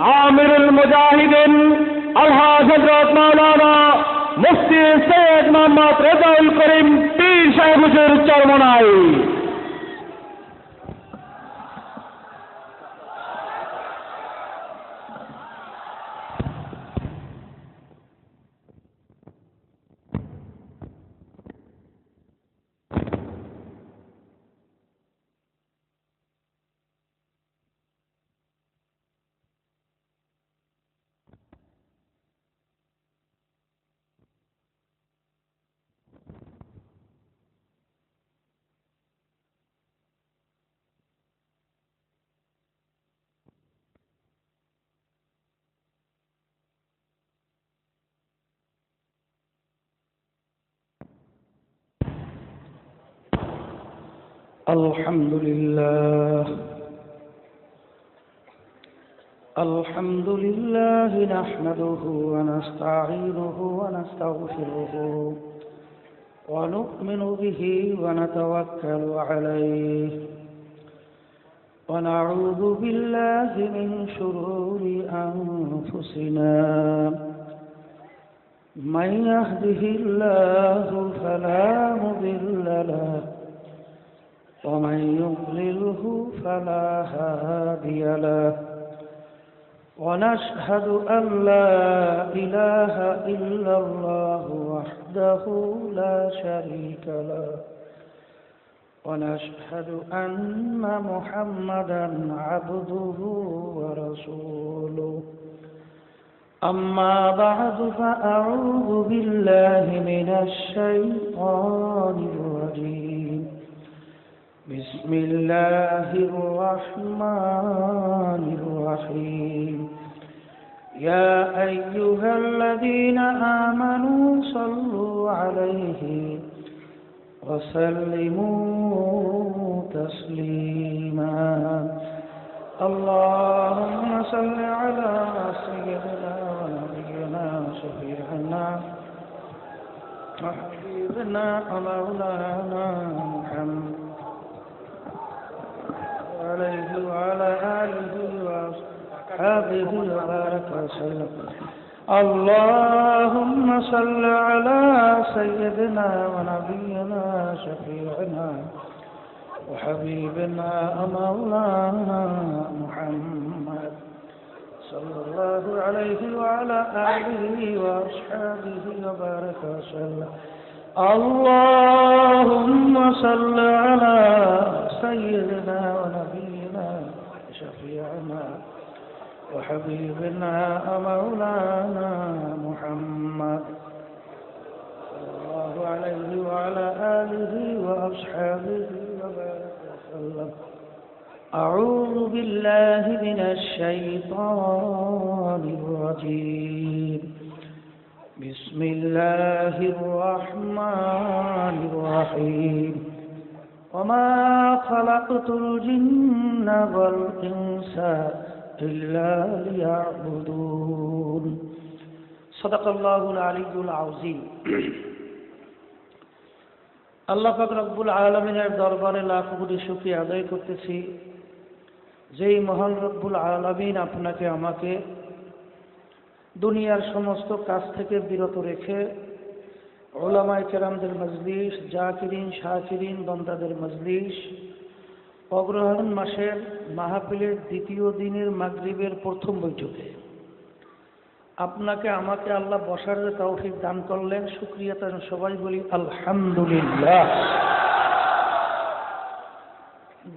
আমিরুল মুজাহিদিন আলহাজ হযরত মাওলানা মুফতি সৈয়দ মোহাম্মদ রেজাউল করিম পীর সাহেব হুজুর চরমনাই। الحمد لله نحمده ونستعينه ونستغفره ونؤمن به ونتوكل عليه ونعوذ بالله من شرور أنفسنا من يهده الله فلا مضل له ومن يضلله فلا هادي له ونشهد أن لا إله إلا الله وحده لا شريك له ونشهد أن محمدا عبده ورسوله أما بعد فأعوذ بالله من الشيطان الرجيم بسم الله الرحمن الرحيم يا أيها الذين آمنوا صلوا عليه وسلموا تسليما اللهم صل على سيدنا ونبينا شفيعنا وحبيبنا ومولانا محمد عليه وعلى آله وأصحابه وبارك وسلم اللهم صل على سيدنا ونبينا شفيعنا وحبيبنا ومولانا محمد صلى الله عليه وعلى آله وأصحابه وبارك وسلم اللهم صل على سيدنا ونبينا شفيعنا وحبيبنا ومولانا محمد صلى الله عليه وعلى آله وأصحابه وبارك وسلم أعوذ بالله من الشيطان الرجيم بسم الله الرحمن الرحيم وما خلقت الجن والإنس إلا ليعبدون صدق الله العلي العظيم আল্লাহ পাক রব্বুল আলামিনের দরবারে লাখ কোটি শুকরিয়া আদায় করতেছি যেই মহান রব্বুল আলামিন আপনাকে আমাকে দুনিয়ার সমস্ত কাজ থেকে বিরত রেখে উলামায়ে কেরামদের মজলিস, জাকিরিন শাকিরিন বান্দাদের মজলিস, অগ্রহায়ণ মাসের মাহফিলের দ্বিতীয় দিনের মাগরিবের প্রথম বৈঠকে আপনাকে আমাকে আল্লাহ বসার যে তৌফিক দান করলেন, শুকরিয়া তার সবাই বলি আলহামদুলিল্লাহ।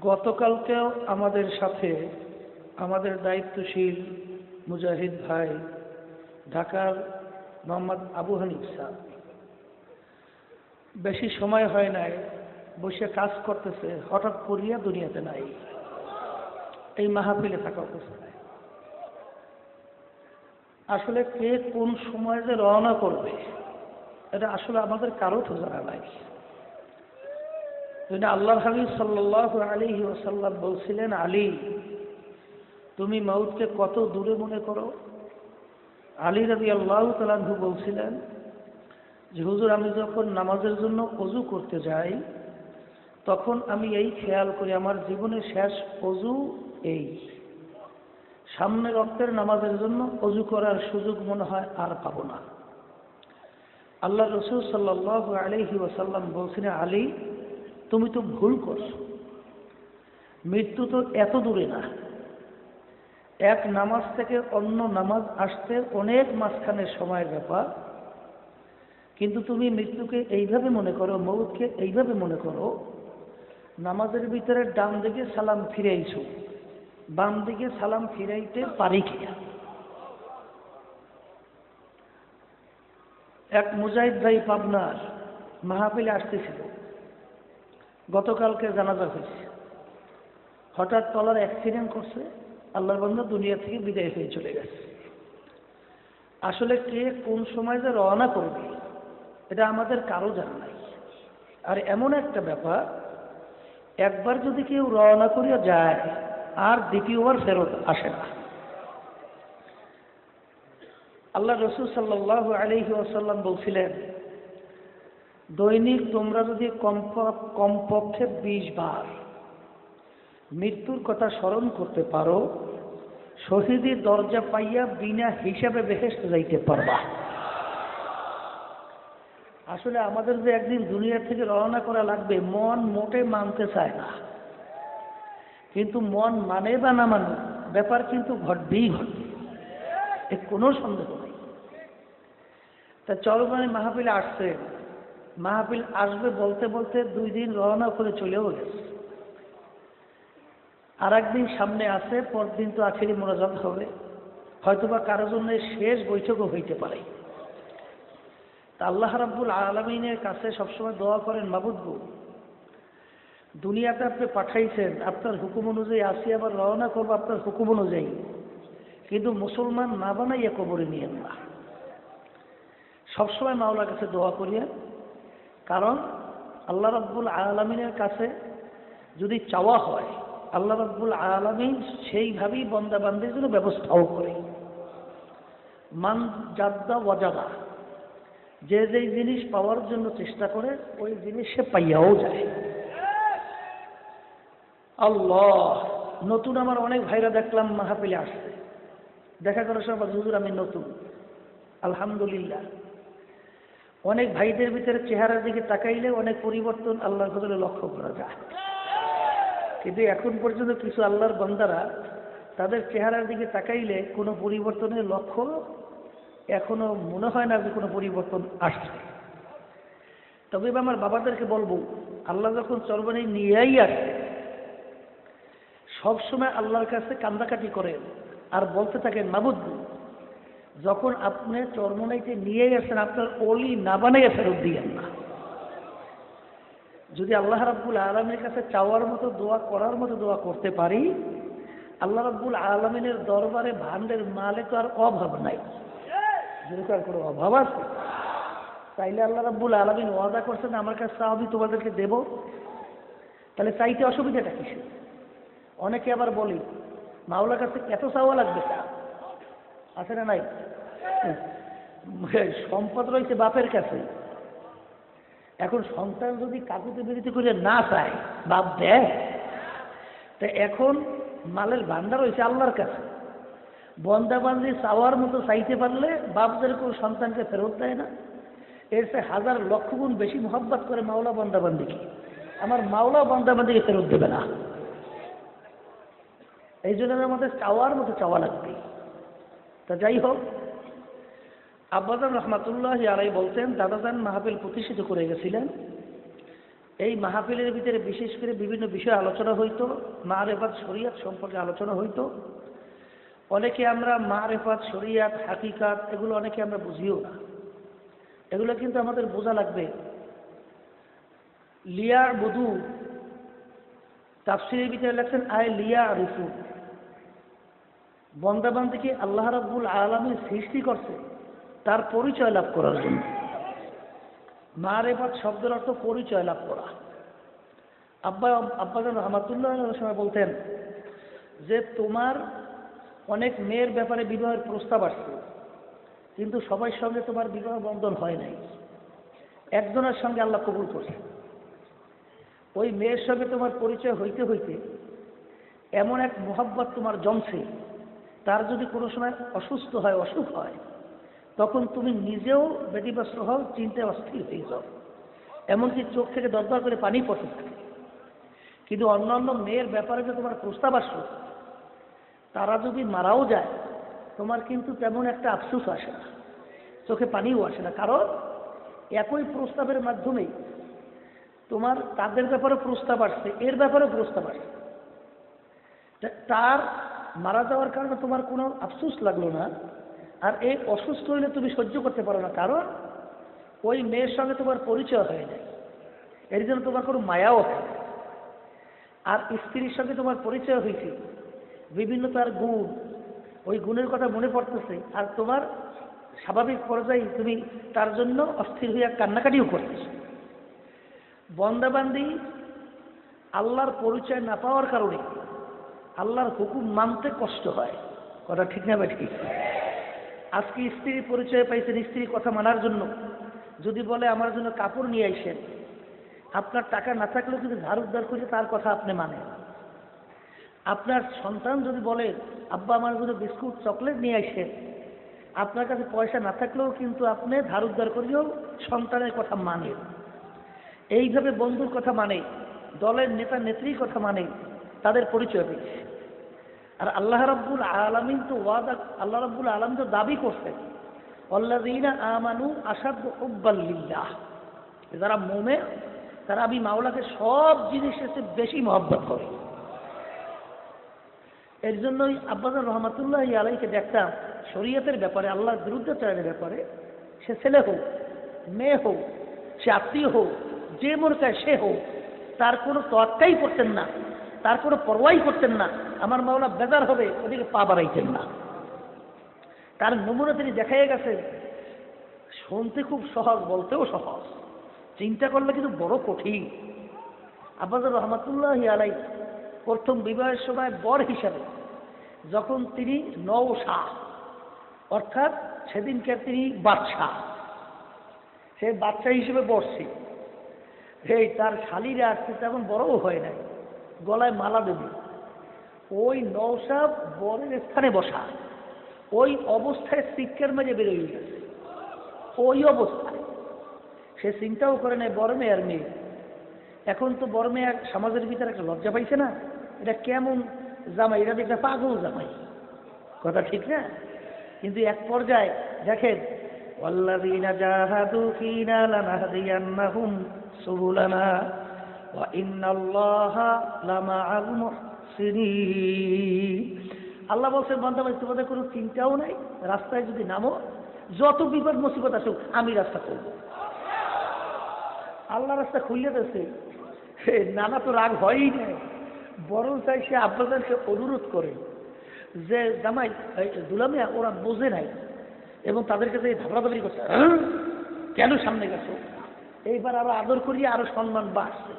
গতকালকেও আমাদের সাথে আমাদের দায়িত্বশীল মুজাহিদ ভাই ঢাকার মোহাম্মদ আবু হানিফ সাহেব বেশি সময় হয় নাই, বসে কাজ করতেছে, হঠাৎ করিয়া দুনিয়াতে নাই, এই মাহফিলে থাকা অবস্থায়। আসলে কে কোন সময় যে রওনা করবে এটা আসলে আমাদের কারো তো জানা নাই। আল্লাহর হাবিব সাল্লাল্লাহু আলাইহি ওয়াসাল্লাম বলছিলেন, আলী তুমি মউতকে কত দূরে মনে করো। আলী রাদিয়াল্লাহু তাআলা আনহু বলছিলেন যে হুজুর, আমি যখন নামাজের জন্য ওযু করতে যাই তখন আমি এই খেয়াল করি আমার জীবনের শেষ ওযু এই, সামনে রক্তের নামাজের জন্য অজু করার সুযোগ মনে হয় আর পাবো না। আল্লাহ রসুল সাল্লাল্লাহু আলাইহি ওয়াসাল্লাম বলছিলেন, আলী তুমি তো ভুল করছো, মৃত্যু তো এত দূরে না, এক নামাজ থেকে অন্য নামাজ আসতে অনেক মাঝখানের সময়ের ব্যাপার, কিন্তু তুমি মৃত্যুকে এইভাবে মনে করো, মউতকে এইভাবে মনে করো, নামাজের ভিতরে ডান দিকে সালাম ফিরাইছো, বাম দিকে সালাম ফিরাইতে পারি কিনা। এক মুজাহিদ ভাই পাবনার মাহফিলে আসতেছিল, গতকালকে জানাজা হয়েছে, হঠাৎ তলার অ্যাক্সিডেন্ট করছে, আল্লাহর বান্দা দুনিয়া থেকে বিদায় হয়ে চলে গেছে। আসলে কে কোন সময় যে রওনা করবে এটা আমাদের কারো জানা নাই। আর এমন একটা ব্যাপার, একবার যদি কেউ রওনা করিয়া যায় আর দ্বিতীয়বার ফেরত আসে না। আল্লাহ রসুল সাল্লাল্লাহু আলাইহি ওয়াসাল্লাম বলছিলেন, দৈনিক তোমরা যদি কমপক্ষে 20 বার মৃত্যুর কথা স্মরণ করতে পারো, শহীদের দরজা পাইয়া বিনা হিসাবে বেহেশতে যাইতে পারবা। আসলে আমাদের যে একদিন দুনিয়া থেকে রওনা করা লাগবে, মন মোটে মানতে চায় না, কিন্তু মন মানে বা না মানে ব্যাপার কিন্তু ঘটবেই ঘটবে, এ কোনো সন্দেহ নেই। তা চরমানি মাহফিলে আসছে, মাহফিল আসবে বলতে বলতে 2 দিন রওনা করে চলেও গেছে, আর একদিন সামনে আছে, পরদিন তো আখেরি মোনাজাত হবে, হয়তোবা কারোর জন্য শেষ বৈঠকও হইতে পারে। তা আল্লাহ রাব্বুল আলামিনের কাছে সবসময় দোয়া করেন, মাবুদ গো, দুনিয়াতে আপনি পাঠাইছেন, আপনার হুকুম অনুযায়ী আসি, আবার রওনা করবো আপনার হুকুম অনুযায়ী, কিন্তু মুসলমান না বানাইয়া কবরে নিয়েন না। সবসময় মাওলার কাছে দোয়া করিয়া, কারণ আল্লাহ রাব্বুল আলামিনের কাছে যদি চাওয়া হয়, আল্লাহ রাব্বুল আলামিন সেইভাবেই বান্দা বান্দির জন্য ব্যবস্থাও করে। মান জাদ্দা ওয়াজাদা, যে যেই জিনিস পাওয়ার জন্য চেষ্টা করে ওই জিনিস সে পাইয়াও যায়। আল্লাহ, নতুন আমার অনেক ভাইরা দেখলাম মাহফিলে আসছে, দেখা করার সময় হুজুর আমি নতুন, আলহামদুলিল্লাহ। অনেক ভাইদের ভিতরে চেহারার দিকে তাকাইলে অনেক পরিবর্তন আল্লাহর ফজলে লক্ষ্য করা যায়, কিন্তু এখন পর্যন্ত কিছু আল্লাহর বান্দারা তাদের চেহারার দিকে তাকাইলে কোনো পরিবর্তনের লক্ষ্য এখনো মনে হয় না যে কোনো পরিবর্তন আসছে। তবে আমার বাবাদেরকে বলবো, আল্লাহ যখন চরবানি নিয়েই আসে, সবসময় আল্লাহর কাছে কান্দাকাটি করেন আর বলতে থাকেন, মাবুদ যখন আপনি চরমনাইতে নিয়েই আসেন, আপনার অলি না বানাইয়া ফেরত দিয়েন না। যদি আল্লাহ রাব্বুল আলামিনের কাছে চাওয়ার মতো দোয়া করার মতো দোয়া করতে পারি, আল্লাহ রাব্বুল আলামিনের দরবারে ভান্ডের মালে তো আর অভাব নাই, যেরকম আর কোনো অভাব আছে? চাইলে আল্লাহ রাব্বুল আলামিন ওয়াদা করছেন, আমার কাছে চাও আমি তোমাদেরকে দেব, তাহলে চাইতে অসুবিধাটা কিছু? অনেকে আবার বলি, মাওলার কাছে এত চাওয়া লাগবে, আছে না নাই? সম্পদ রয়েছে বাপের কাছে, এখন সন্তান যদি কাকুতে বিরতি করে না চায়, বাপ দেয়, তা এখন মালের ভান্ডার হয়েছে আল্লাহর কাছে, বন্দাবান্দি চাওয়ার মতো চাইতে পারলে বাপ যেরকম সন্তানকে ফেরত দেয় না, এর সে 1000 লক্ষ গুণ বেশি মহব্বত করে মাওলা বন্দাবান্দিকে। আমার মাওলা বন্দাবান্দিকে ফেরত দেবে না, এই জন্য আমাদের চাওয়ার মতো চাওয়া লাগবে। তা যাই হোক, আব্বাজান রহমাতুল্লাহি আলাইহি বলতেন, দাদাজান মাহফিল প্রতিষ্ঠিত করে গেছিলেন, এই মাহফিলের ভিতরে বিশেষ করে বিভিন্ন বিষয় আলোচনা হইতো, মারেফাত শরিয়াত সম্পর্কে আলোচনা হইতো। অনেকে আমরা মারেফাত শরিয়াত হাকিকাত এগুলো অনেকে আমরা বুঝিও না, এগুলো কিন্তু আমাদের বোঝা লাগবে। লিয়া বুধু তাফসীরের ভিতরে লেখছেন, আয় লিয়া আরিফু, বন্দাবান্দিকে আল্লাহ রাব্বুল আলামিন সৃষ্টি করছে তার পরিচয় লাভ করার জন্য। মারেফাত শব্দের অর্থ পরিচয় লাভ করা। আব্বাজান রহমাতুল্লাহ সময় বলতেন যে, তোমার অনেক মেয়ের ব্যাপারে বিবাহের প্রস্তাব আসছে, কিন্তু সবার সঙ্গে তোমার বিবাহ বন্ধন হয় নাই, একজনের সঙ্গে আল্লাহ কবুল করছে। ওই মেয়ের সঙ্গে তোমার পরিচয় হইতে হইতে এমন এক মোহাব্বত তোমার জমছে, তার যদি কোনো সময় অসুস্থ হয়, অসুখ হয়, তখন তুমি নিজেও ব্যতিব্যস্ত হও, চিন্তায় অস্থির হয়ে যাও, এমনকি চোখ থেকে দরদর করে পানি পড়তে থাকে। কিন্তু অন্যান্য মেয়ের ব্যাপারে যে তোমার প্রস্তাব আসলো, তারা যদি মারাও যায়, তোমার কিন্তু তেমন একটা আফসোস আসে না, চোখে পানিও আসে না, কারণ একই প্রস্তাবের মাধ্যমেই তোমার তাদের ব্যাপারে প্রস্তাব আসছে, এর ব্যাপারে প্রস্তাব আসছে। তার মারা যাওয়ার কারণে তোমার কোনো আফসোস লাগলো না, আর এই অসুস্থ হইলে তুমি সহ্য করতে পারো না, কারণ ওই মেয়ের সঙ্গে তোমার পরিচয় হয় নাই, এর জন্য তোমার কোনো মায়াও হয় না। আর স্ত্রীর সঙ্গে তোমার পরিচয় হয়েছে, বিভিন্ন তার গুণ, ওই গুণের কথা মনে পড়তেছে, আর তোমার স্বাভাবিক পর্যায়ে তুমি তার জন্য অস্থির হইয়া কান্নাকাটিও করতেছ। বন্দাবান্দি আল্লাহর পরিচয় না পাওয়ার কারণে আল্লাহর হুকুম মানতে কষ্ট হয়, কথা ঠিক না ঠিক? আজকে স্ত্রীর পরিচয় পাইছেন, স্ত্রীর কথা মানার জন্য যদি বলে আমার জন্য কাপড় নিয়ে আইসেন, আপনার টাকা না থাকলেও কিন্তু ধার উদ্ধার করে তার কথা আপনি মানেন। আপনার সন্তান যদি বলে আব্বা আমার জন্য বিস্কুট চকলেট নিয়ে আসেন, আপনার কাছে পয়সা না থাকলেও কিন্তু আপনি ধার উদ্ধার করেও সন্তানের কথা মানেন। এইভাবে বন্ধুর কথা মানে, দলের নেতা নেত্রীর কথা মানে, তাদের পরিচয় পেয়েছে। আর আল্লাহ রাব্বুল আলামিন তো ওয়াদা, আল্লাহ রাব্বুল আলামিন তো দাবি করছেন আল্লাযীনা আমানু আশাদ্দু হুব্বাল লিল্লাহ, যারা মুমিন তারা আমি মাওলাকে সব জিনিসের চেয়ে বেশি মহব্বত করে। এর জন্যই আব্বাজান রহমাতুল্লাহ আলাইকে দেখতাম শরীয়তের ব্যাপারে, আল্লাহর বিরুদ্ধাচরণের ব্যাপারে, সে ছেলে হোক মেয়ে হোক, সে আত্মীয় হোক, যে মনে চায় সে হোক, তার কোনো তোয়াক্কাই করতেন না, তার কোনো পরোয়াই করতেন না। আমার মাওলা বেজার হবে ওদিকে পা বাড়াইতেন না। তার নমুনা তিনি দেখাই গেছেন, শুনতে খুব সহজ, বলতেও সহজ, চিন্তা করলে কিন্তু বড় কঠিন। আব্বাজান রহমাতুল্লাহ আলাই প্রথম বিবাহের সময় বর হিসাবে যখন তিনি নওশাহ, অর্থাৎ সেদিনকে তিনি বাদশাহ, সে বাচ্চা হিসেবে বসছে, তার শালীরা আসছে, তেমন বড়ও হয় নাই, গলায় মালা দেবে, ওই নওশাহ বরের স্থানে বসা, ওই অবস্থায় শিক্ষার মাঝে বেরোয় গেছে। ওই অবস্থায় সে চিন্তাও করে নাই বড় মেয়ে আর মেয়ে। এখন তো বড় মেয়ে সমাজের ভিতরে একটা লজ্জা পাইছে না, এটা কেমন জামাই, এটা দেখলে পাগল জামাই, কথা ঠিক না? কিন্তু এক পর্যায়ে দেখেন ওয়াল্লাযীনা জাহাদু ফীনা লানাহদিয়ান্নাহুম সুবুলানা ওয়া ইন্নাল্লাহা লামাআল মুহসিনিন। আল্লাহ বলছেন বান্দা ভাই তোমাদের কোনো চিন্তাও নাই, রাস্তায় যদি নামো, যত বিপদ মুসিবত আসুক আমি রাস্তা করব। আল্লাহ রাস্তা খুলে দিয়েছে, নানা তো রাগ হয়ই নাই, বরং চাই সে আব্বাজানকে অনুরোধ করে যে জামাই দুলামিয়া ওরা বোঝে নাই, এবং তাদের কাছে ধাবড়াধাবড়ি করছে, কেন সামনে গেছো? এইবার আরো আদর করিয়ে আরো সম্মান বাড়ছে,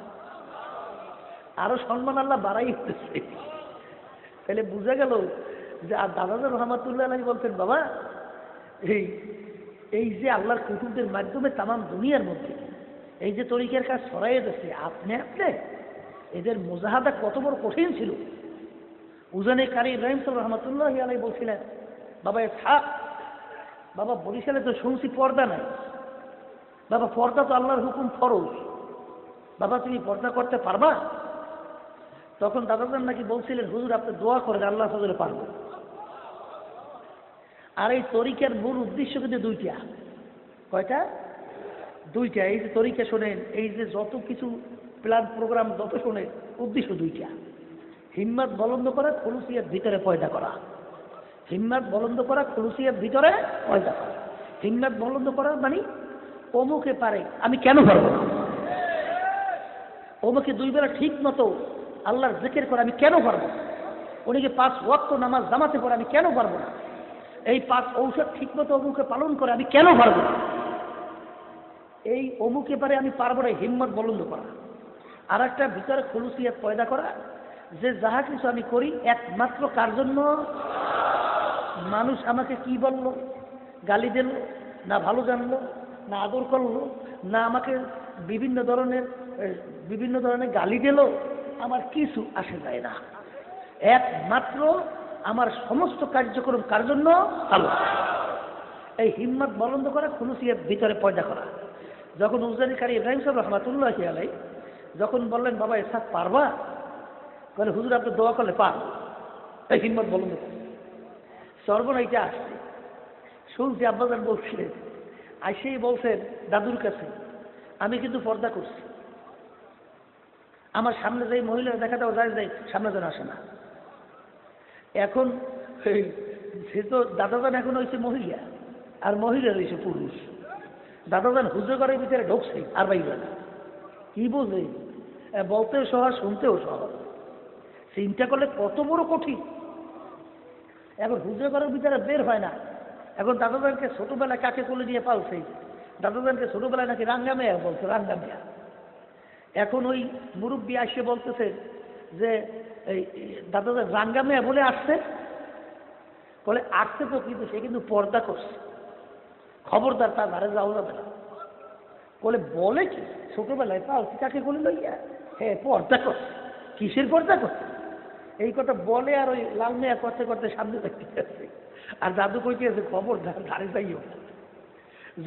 আরো সম্মান আল্লাহ বাড়াই হতেছে। তাহলে বোঝা গেল যে আর দাদাজান রহমাতুল্লাহ আলাইহি বলতেন বাবা, এই যে আল্লাহর কুতুবদের মাধ্যমে তামাম দুনিয়ার মধ্যে এই যে তরিকার কাজ ছড়াইয়ে দিচ্ছে, আপনি এদের মুজাহাদা কত বড় কঠিন ছিল। উজানে কারি ইব্রাহিম সাহেব রহমাতুল্লাহ আলাইহি বলছিলেন বাবা থাক, বাবা বরিশালে তো শুনছি পর্দা নাই, বাবা পর্দা তো আল্লাহর হুকুম ফরজ, বাবা তুমি পর্দা করতে পারবা? তখন দাদাজান নাকি বলছিলেন হুজুর আপনি দোয়া করেন আল্লাহ ফজলে পারবো। আর এই তরিকার মূল উদ্দেশ্য কিন্তু দুইটা। কয়টা? দুইটা। এই যে তরিকা শোনেন, এই যে যত কিছু প্ল্যান প্রোগ্রাম যত শোনেন, উদ্দেশ্য দুইটা। হিম্মত বলন্দ করা, খুলুসিয়াত ভিতরে পয়দা করা। হিম্মত বলন্দ করা, খুলুসিয়াত ভিতরে পয়দা করা। হিম্মত বলন্দ করা মানে অমুকে পারে, আমি কেন পারবো না? অমুকে দুই বেলা ঠিক মতো আল্লাহর জিকির করে, আমি কেন পারবো? উনিকে 5 ওয়াক্ত নামাজ জামাতে পড়ে, আমি কেন পারবো না? এই 5 ঔষধ ঠিক মতো অমুকে পালন করে, আমি কেন পারবো না? এই অমুকে পারে, আমি পারবো না, হিম্মত বলন্দ করা। আর একটা ভিতরে খুলুসিয়াত পয়দা করা, যে যাহা কিছু আমি করি একমাত্র কার জন্য? মানুষ আমাকে কি বলল, গালি দিল না, ভালো জানলো না, আদর করলো না, আমাকে বিভিন্ন ধরনের গালি দিল, আমার কিছু আসে যায় না। একমাত্র আমার সমস্ত কার্যক্রম কার জন্য? আল্লাহ। এই হিম্মত বলন্দ করা, খুলুসিয়াত ভিতরে পয়দা করা। যখন উজানি কারি ইব্রাহিম সাহেব রহমাতুল্লাহ আলাই যখন বললেন বাবা এসব পারবা, বলে হুজুর আপনি দোয়া করলে পার। এই হিম্মত বলন্দ করে সর্বনাইটা আসছে শুনছি আব্বাজান বলছিলেন, আইসেই বলছেন দাদুর কাছে আমি কিন্তু পর্দা করছি, আমার সামনে যাই মহিলা দেখা দাও যায় সামনে যেন আসে না। এখন সে তো দাদাজান এখন হয়েছে মহিলা আর মহিলা হয়েছে পুরুষ। দাদাজান হুজুর ঘরের ভিতরে ঢুকছে আর বাইরে না, কি বোঝে? বলতেও সহজ, শুনতেও সহজ। চিন্তা করলে কত বড় কঠিন। এখন হুজুর ঘরের ভিতরে বের হয় না। এখন দাদাজানকে ছোটবেলায় কাকে কোলে নিয়ে পালছে, দাদাজানকে ছোটবেলায় নাকি রাঙ্গা মেয়া বলছে, রাঙ্গা মেয়া। এখন ওই মুরব্বী আসে বলতেছে যে এই দাদাজান রাঙ্গা মেয়া বলে আসছে, বলে আসছে তো, কিন্তু সে কিন্তু পর্দা করছে, খবরদার তার ধারে যাওয়া যাবে না। বলে কি ছোটবেলায় পালছি কাকে কোলে লইয়া? হ্যাঁ পর্দা করছে। কিসের পর্দা করছে? এই কথা বলে আর ওই লাল মেয়া করতে করতে সামনে দেখতে আছে। আর দাদু কইতে আছে খবরদার ধারে যাইও।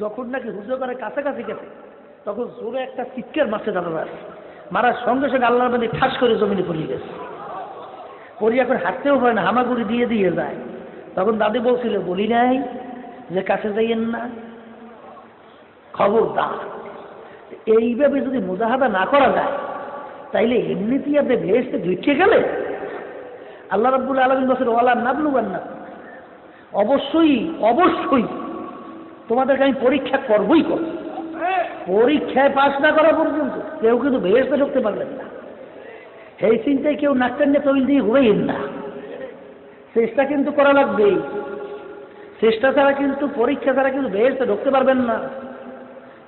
যখন নাকি হুজুর করে কাছাকাছি গেছে তখন জোরে একটা চিৎকার মারছে দাদাদার, মারার সঙ্গে সঙ্গে আল্লাহর বান্দা ঠাস করে জমিনে পড়িয়ে গেছে। পড়িয়ে এখন হাঁটতেও হয় না, হামাগুড়ি দিয়ে দিয়ে যায়। তখন দাদি বলছিল বলি নাই যে কাছে যাইয়েন না, খবরদার। এইভাবে যদি মুজাহাদা না করা যায় তাইলে এমনিতেই আপনি ভেস্তে ঢুকে গেলে আল্লাহ রাব্বুল আলামিন বলেন ওয়ালা নাবলুগান্না, অবশ্যই অবশ্যই তোমাদেরকে আমি পরীক্ষা করবই করব। পরীক্ষায় পাস না করা পর্যন্ত কেউ কিন্তু ভেস্তে ঢুকতে পারবেন না। সেই চিন্তায় কেউ নাকটান্নে তৈল দিয়ে ঘুরেইন না, চেষ্টা কিন্তু করা লাগবে। চেষ্টা ছাড়া কিন্তু, পরীক্ষা ছাড়া কিন্তু ভেস্তে ঢুকতে পারবেন না।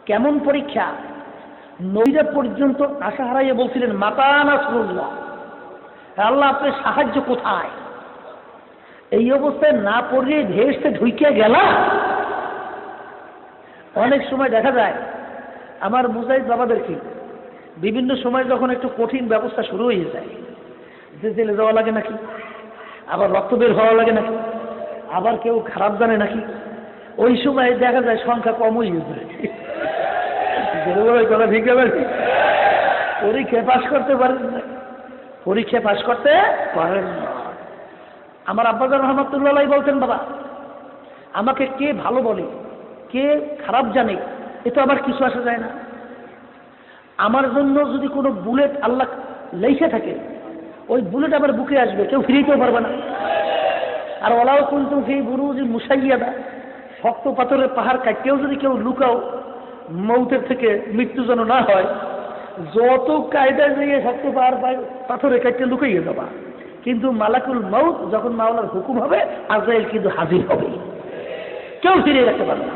কেমন পরীক্ষা? নবীরা পর্যন্ত আশা হারাইয়া বলছিলেন মাতা নাসরুল্লাহ, আল্লাহ আপনার সাহায্য কোথায়? এই অবস্থায় না পড়লে ভেস্তে ঢুকে গেলা। অনেক সময় দেখা যায় আমার মুজাহিদ বাবাদেরকে বিভিন্ন সময় যখন একটু কঠিন ব্যবস্থা শুরু হয়ে যায়, যে জেলে যাওয়া লাগে নাকি, আবার রক্ত বের হওয়া লাগে নাকি, আবার কেউ খারাপ জানে নাকি, ওই সময় দেখা যায় সংখ্যা কম হয়ে যায়। কথা ঠিক হবে, পরীক্ষায় পাশ করতে পারেন না, পরীক্ষায় পাশ করতে পারেন না। আমার আব্বাজান রহমতুল্লাহ বলতেন বাবা আমাকে কে ভালো বলে কে খারাপ জানে এ তো আমার কিছু আসা যায় না। আমার জন্য যদি কোনো বুলেট আল্লাহ লেখে থাকে, ওই বুলেট আমার বুকে আসবে, কেউ ফিরিতেও পারবে না। আর ওলাও কিন্তু সেই বুরুজি মুসাইয়াদা, শক্ত পাথরের পাহাড় কাটতেও যদি কেউ লুকাও মৌতের থেকে মৃত্যু যেন না হয়, যত কায়দায় দিয়ে শক্ত পাহাড় পাথরে কাটতে লুকাইয়ে যাবা, কিন্তু মালাকুল মৌত যখন মাওলার হুকুম হবে আজরাইল কিন্তু হাজির হবে, কেউ ফিরিয়ে রাখতে পারবে না।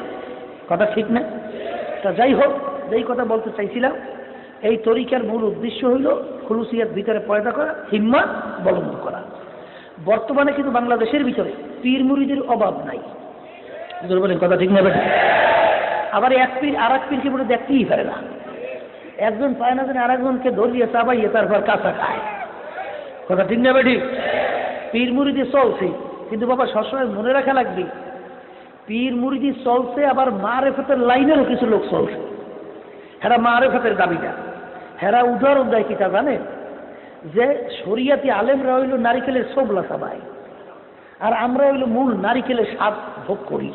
কথা ঠিক না? তা যাই হোক, যেই কথা বলতে চাইছিলাম, এই তরিকার মূল উদ্দেশ্য হইল খুলুসিয়াত ভিতরে পয়দা করা, হিম্মত বলন্দ করা। বর্তমানে কিন্তু বাংলাদেশের ভিতরে পীর মুরিদের অভাব নাই। বলেন কথা ঠিক না? আবার এক পীর আর এক পীরকে বলে দেখতেই পারে না। একজন পায় না যেন আর একজনকে ধরিয়ে চাবাইয়ে তারপর কাঁচা খায়। কথা ঠিক না? ঠিক। পীর মুরিদি চলছে, কিন্তু বাবা সবসময় মনে রাখা লাগবে পীর মুরিদি চলছে, আবার মারেফতের লাইনেরও কিছু লোক চলছে। হেরা মারেফতের দাবিটা, হেরা উদাহরণ দেয় কিটা জানে, যে শরিয়াতি আলেমরা হইল নারিকেলের সোবলা চাবায়, আর আমরা হইল মূল নারিকেলের স্বাদ ভোগ করি।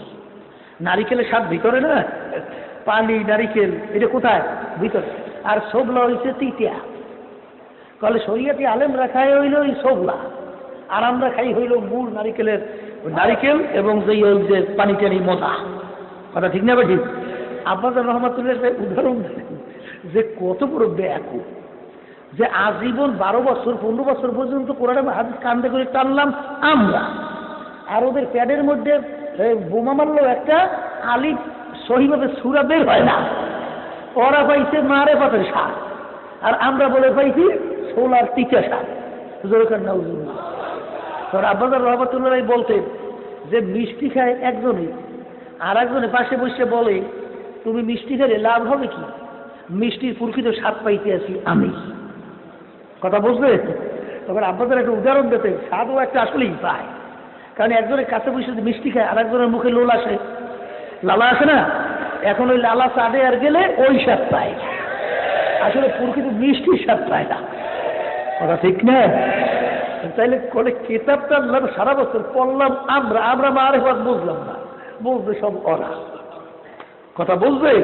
নারিকেলের স্বাদ ভিতরে না, পানি নারিকেল এটা কোথায়? ভিতরে। আর সোবলা হইছে তিতিয়া। তাহলে শরিয়াতি আলেমরা খাই হইল ওই সোবলা, আর আমরা খাই হইল মূল নারিকেলের নারিকেল এবং যে পানি টানি মজা। কথা ঠিক না? ঠিক। আব্বাজান রহমাতুল্লাহ উদাহরণ দেন যে কত বড় ব্যাকুল, যে আজীবন 12 বছর 15 বছর পর্যন্ত কোরআন হাদিস কান্দে করে টানলাম আমরা, আর ওদের প্যাডের মধ্যে বোমা মারলেও একটা আলিফ সহিভাবে সূরা বের হয় না। ওরা পাইছে মারেফতের স্বাদ, আর আমরা বলে পাইছি সোলার টিকা স্বাদ। আব্বাজান রহমাতুল্লাহ বলতেন যে মিষ্টি খায় একজনে, আর একজনে পাশে বসে বলে তুমি মিষ্টি খেলে লাভ হবে কি? মিষ্টির প্রকৃত স্বাদ পাইতে আছি আমি। কথা বুঝলে? তখন আব্বাজান একটা উদাহরণ দিতেন, স্বাদও একটা আসলেই পায়, কারণ একজনের কাছে বসে যদি মিষ্টি খায় আর একজনের মুখে লোল আসে, লালা আসে না, এখন ওই লালা চাটে আর গেলে ওই স্বাদ পায়, আসলে প্রকৃত মিষ্টির স্বাদ পায় না। কথা ঠিক না? তাইলে কোলে কিতাবটা সারা বছর পড়লাম আমরা মারেফত বুঝলাম না, বুঝবে সব ওরা। কথা বুঝবে?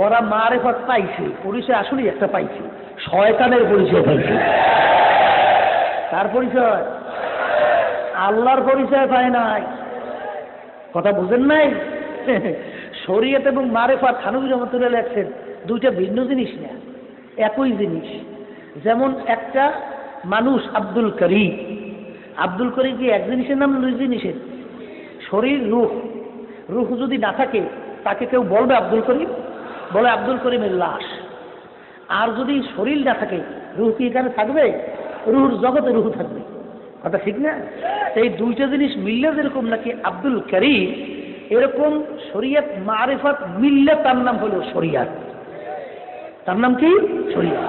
ওরা মারেফত পাইছে, পরিচয় আসলেই একটা পাইছে, শয়তানের পরিচয় পাইছে। তার পরিচয় আল্লাহর পরিচয় পায় নাই। কথা বুঝেন নাই? শরীয়ত এবং মারেফত থানভী রহমাতুল্লাহ লেখছেন দুইটা ভিন্ন জিনিস না, একই জিনিস। যেমন একটা মানুষ আব্দুল করিম, আব্দুল করিম কি এক জিনিসের নাম, দুই জিনিসের? শরীর, রূহ। রূহ যদি না থাকে তাকে কেউ বলবে আব্দুল করিম? বলে আব্দুল করিমের লাশ। আর যদি শরীর না থাকে, রূহ কি এখানে থাকবে? রূহর জগতে রূহ থাকবে। কথা ঠিক না? এই দুইটা জিনিস মিললে যেরকম নাকি আব্দুল করিম, এরকম শরীয়ত মারিফত মিললে তার নাম হলো শরীয়ত। তার নাম কি? শরীয়ত।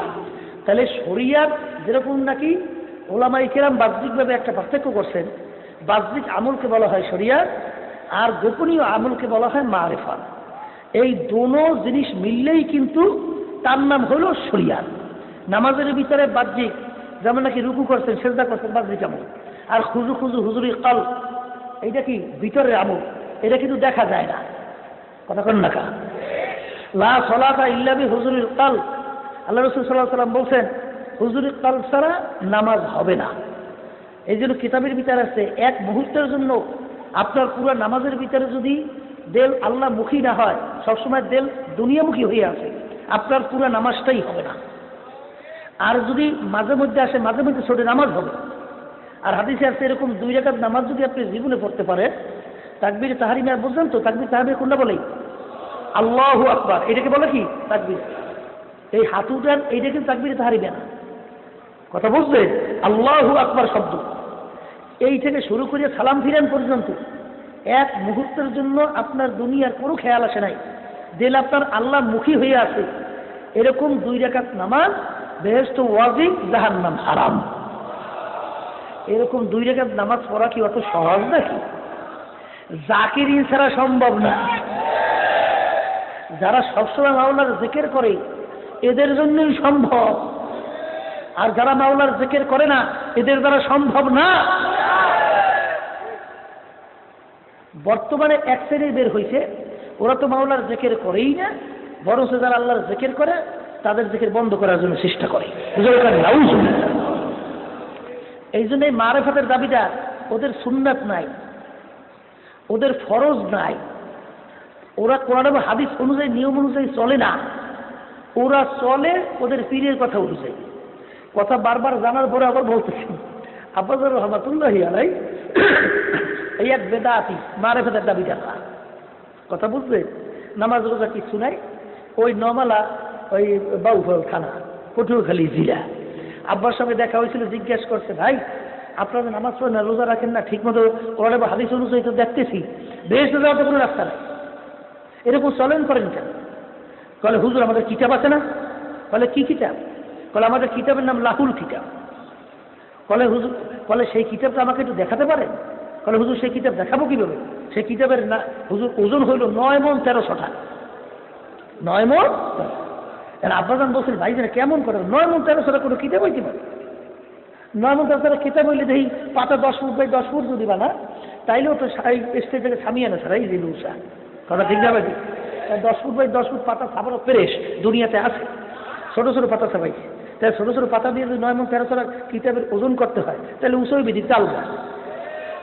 তাহলে শরীয়ত যেরকম নাকি ওলামায়ে কেরাম বাহ্যিকভাবে একটা পার্থক্য করছেন, বাহ্যিক আমলকে বলা হয় শরীয়ত, আর গোপনীয় আমলকে বলা হয় মারিফত। এই দোনো জিনিস মিললেই কিন্তু তার নাম হলো শরীয়ত। নামাজের ভিতরে বাহ্যিক, যেমন নাকি রুকু করছেন, সেজদা করছেন, বাহ্যিক আমল। আর খুজু খুজু হুজুরি কাল, এইটা কি ভিতরের আমল, এটা কিন্তু দেখা যায় না। কথা কন না কা? লা সলাতা ইল্লা বি হুজুরিল কাল, আল্লাহ রাসূল সাল্লাল্লাহু আলাইহি ওয়াসাল্লাম বলছেন হুজুরিল কাল ছাড়া নামাজ হবে না। এই জন্য কিতাবের ভিতরে আছে এক মুহূর্তের জন্য আপনার পুরো নামাজের ভিতরে যদি দেল আল্লাহমুখী না হয়, সবসময় দেল দুনিয়ামুখী হয়ে আছে, আপনার পুরো নামাজটাই হবে না। আর যদি মাঝে মধ্যে আসে, মাঝে মধ্যে ছোট নামাজ হবে। আর হাদিসে আছে এরকম 2 রাকাত নামাজ যদি আপনি জীবনে পড়তে পারেন, তাকবীর তাহরিম, আর বুঝলেন তো তাকবীর তাহরিম কোনটা বলে? আল্লাহু আকবার, এটাকে বলে কি? তাকবীর। এই হাত উঠান, এইটা কিন্তু তাকবীর তাহরিম না। কথা বুঝলেন? আল্লাহু আকবার শব্দ এই থেকে শুরু করে সালাম ফিরান পর্যন্ত এক মুহূর্তের জন্য আপনার দুনিয়ার কোনো খেয়াল আসে নাই, দিল আপনার আল্লাহমুখী হয়ে আছে। এরকম 2 রাকাত নামাজ বেহেশত ওয়াজিব, জাহান্নাম হারাম। এরকম 2 রাকাত নামাজ পড়া কি অত সহজ নাকি? জাকিরিন ছাড়া সম্ভব না। যারা সবসময় মাওলার জিকির করে এদের জন্যই সম্ভব, আর যারা মাওলার জিকির করে না এদের দ্বারা সম্ভব না। বর্তমানে এক শ্রেণী বের হয়েছে, ওরা তো মাওলার জিকির করেই না, বরং যারা আল্লাহর জিকির করে তাদের জিকির বন্ধ করার জন্য চেষ্টা করে। এই জন্য এই মারিফতের দাবিদার, ওদের সুন্নাত নাই, ওদের ফরজ নাই, ওরা কোরআন এবং হাদিস অনুযায়ী, নিয়ম অনুযায়ী চলে না। ওরা চলে ওদের পীরের কথা অনুযায়ী। কথা বারবার জানার পরে আবার বলতেছি, আব্বাজার রহমাতুল্লাহি আলাইহি এই এক বেদাতি মারিফতের দাবিদার। কথা বুঝবে? নামাজ রোজা কিছু নাই, ওই নমালা, ওই বাউফল থানা, পটুয়াখালী জেলা। আব্বার সঙ্গে দেখা হয়েছিল, জিজ্ঞাসা করছে, ভাই আপনারা নামাজ পড়েন না, রোজা রাখেন না, ঠিক মতো কোরআন বা হাদিস অনুযায়ী তো দেখতেছি, বেহেশতে যাওয়ার তো কোনো রাস্তা নাই, এরকম চলেন করেন কেন? বলে হুজুর আমাদের কিতাব আছে না। বলে কি কিতাব? বলে আমাদের কিতাবের নাম লাহুল কিতাব। বলে হুজুর, বলে সেই কিতাবটা আমাকে একটু দেখাতে পারেন? বলে হুজুর সেই কিতাব দেখাবো কিভাবে? সেই কিতাবের না হুজুর ওজন হইল 9 মণ 1300 টাকা। 9 মণ। আব্বাজান বলছেন, ভাই যেন কেমন করে 9 মণ 1300 টাকা কোনো কিতাব হইতে পারে? 9 মণ 1300 টাকা কিতাব হইলে দেখি পাতা 10 ফুট বাই 10 ফুট যদি বানা, তাইলেও তো স্টেজ থেকে সামিয়ে না ছাড়া এই যে লুসা। কথা ঠিক যাবে? 10 ফুট বাই 10 ফুট পাতা ছাপানো ফ্রেশ দুনিয়াতে আছে, ছোট ছোট পাতা ছাপাইছে। তাই ছোট ছোট পাতা দিয়ে যদি 9 মণ 1300 টাকা কিতাবের ওজন করতে হয়, তাহলে উঁচুই বিধি তাল গাছ,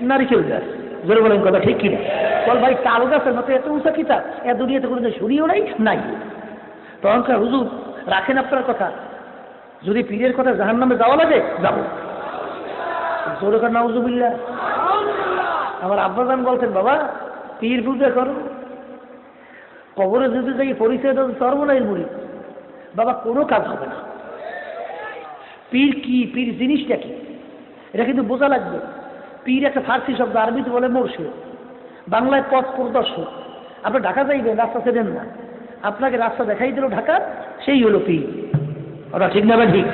নারিকেল গাছ। জোরে বলেন কথা ঠিক কিনা? বল ভাই তাল গাছের মতো এত উঁচা কিতাব এ দুনিয়াতে কোনো শুনিও নাই নাই। তখনকার হুজুর রাখেন আপনার কথা, যদি পীরের কথা জাহান্নামে যাওয়া লাগে যাবো। জোরে কর নাউজুবিল্লাহ। আমার আব্বাজান বলতেন, বাবা পীর পূজা করো, কবরে যদি যাই পরিচয় দেবো সর্বনাই মুড়ি, বাবা কোনো কাজ হবে না। পীর কি, পীর জিনিসটা কি এটা কিন্তু বোঝা লাগবে। পীর একটা ফার্সি শব্দ, আরবিতে বলে মুর্শিদ, বাংলায় পথ প্রদর্শক। আপনি ঢাকা যাইবেন, রাস্তা চেনেন না, আপনাকে রাস্তা দেখাই দিল ঢাকা, সেই হলো পীর। ওটা ঠিক না? ঠিক।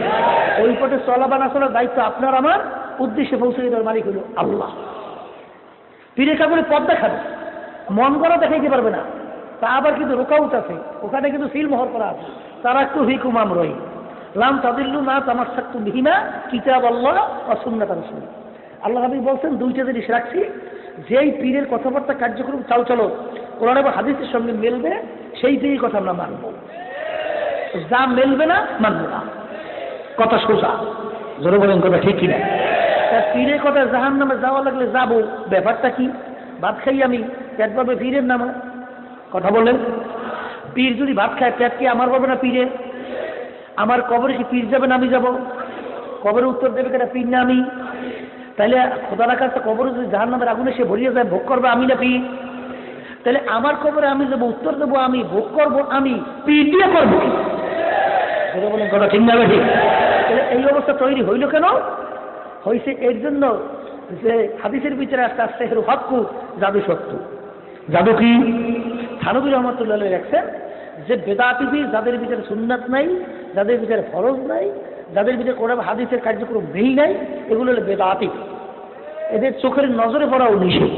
ওই পথে চলা বা না চলার দায়িত্ব আপনার আমার, উদ্দেশ্যে পৌঁছে দেওয়ার মালিক হলো আল্লাহ। পীরের কাপড়ে পথ দেখাবে, মন করা দেখাইতে পারবে না। তা আবার কিন্তু রোকাউট আছে, ওখানে কিন্তু সিল মোহর করা আছে, তারা একটু হিকুম আমরই লাম তাদিল্লু না তামাসসাকতুম বিহিমা কিতাবাল্লাহ ওয়া সুন্নাত রাসূল। আল্লাহ নবী বলছেন দুইটা জিনিস রাখছি, যেই পীরের কথাবার্তা কার্যক্রম চালচলন কোরআন এবং হাদিসের সঙ্গে মেলবে সেই পীরের কথা আমরা মানব, যা মেলবে না মানব না। কথা সোজা, জোরে বলেন কথা ঠিক কিনা? তা পীরের কথা জাহান্নামে যাওয়া লাগলে যাবো, ব্যাপারটা কি? ভাত খাই আমি, পেট পাবে পীরের নামে। কথা বলেন, পীর যদি ভাত খায় পেট কি আমার পাবে না পীরের? আমার কবরে কি পীর যাবে না আমি যাব? কবরে উত্তর দেবে কেন পীর না আমি? তাহলে খোদা রাখার কবরে যদি জাহান্নামের আগুনে সে ভরিয়ে যায়, ভোগ করবে আমি না পীর? তাহলে আমার কবরে আমি যাবো, উত্তর দেবো আমি, ভোগ করবো আমি, পীর দিয়ে করবো কি? বলেন কথা ঠিক না ঠিক? তাহলে এই অবস্থা তৈরি হইল কেন? হয়েছে এর জন্য যে হাদিসের বিচারে আস্তে আস্তে হেরু হক্কু জাদু সত্য। জাদু কি? থানবী রহমতুল্লাহ রাখছেন যে বেদাতি পীর যাদের ভিতরে সুন্নাত নাই, যাদের ভিতরে ফরজ নাই, যাদের ভিতরে কোরআন হাদিসের কার্যক্রম নেই নাই, এগুলো হলো বেদাতি। এদের চোখের নজরে পড়াও নিষেধ,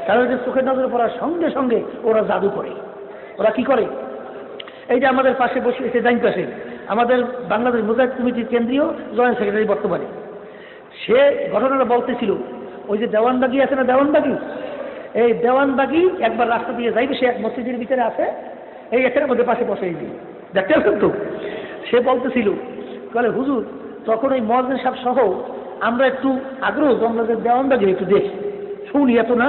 কারণ এদের চোখের নজরে পড়ার সঙ্গে সঙ্গে ওরা জাদু করে। ওরা কি করে? এই যে আমাদের পাশে বসে এসে ডাইন পাশে আমাদের বাংলাদেশ মুজাহিদ কমিটির কেন্দ্রীয় জয়েন্ট সেক্রেটারি বর্তমানে, সে ঘটনাটা বলতেছিল, ওই যে দেওয়ানবাগি আছে না, দেওয়ানবাগি, এই দেওয়ানবাগি একবার রাস্তা দিয়ে যাইবে, সে এক মসজিদের ভিতরে আছে, এই এখানের মধ্যে পাশে বসে দেখতে পাচ্ছেন তো? সে বলতেছিল, বলে হুজুর তখন ওই মুয়াজ্জিন সাহেব সহ আমরা একটু আগ্রহ জমলাদের দেওয়ানবাগি একটু দেখি শুনি, এত না।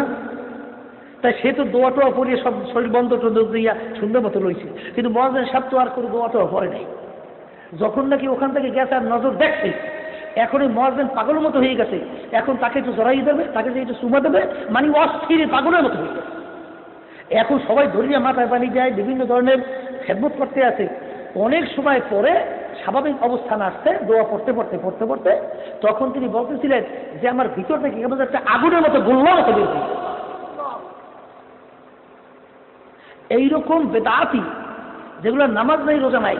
তাই সে তো দোয়া টোয়া পড়িয়ে সব শরীর বন্ধ টন্ধ দিয়া সুন্দর মতো রয়েছে, কিন্তু মুয়াজ্জিন সাহেব তো আর কোনো দোয়া টোয়া পড়ে নাই। যখন নাকি ওখান থেকে গেছে আর নজর দেখছে, এখন ওই মুয়াজ্জিন পাগলের মতো হয়ে গেছে, এখন তাকে একটু জড়াই দেবে, তাকে যে একটু চুমা দেবে, মানে অস্থির পাগলের মতো হয়ে গেছে। এখন সবাই ধরিয়া মাথায় পানি যায়, বিভিন্ন ধরনের খেদমত করতে আছে। অনেক সময় পরে স্বাভাবিক অবস্থান আসছে, দোয়া পড়তে পড়তে পড়তে পড়তে তখন তিনি বলতেছিলেন যে আমার ভিতর থেকে কেমন একটা আগুনের মতো গোল্লার মতো বেরোছে। এইরকম বেদাতি যেগুলো নামাজ নাই, রোজা নাই,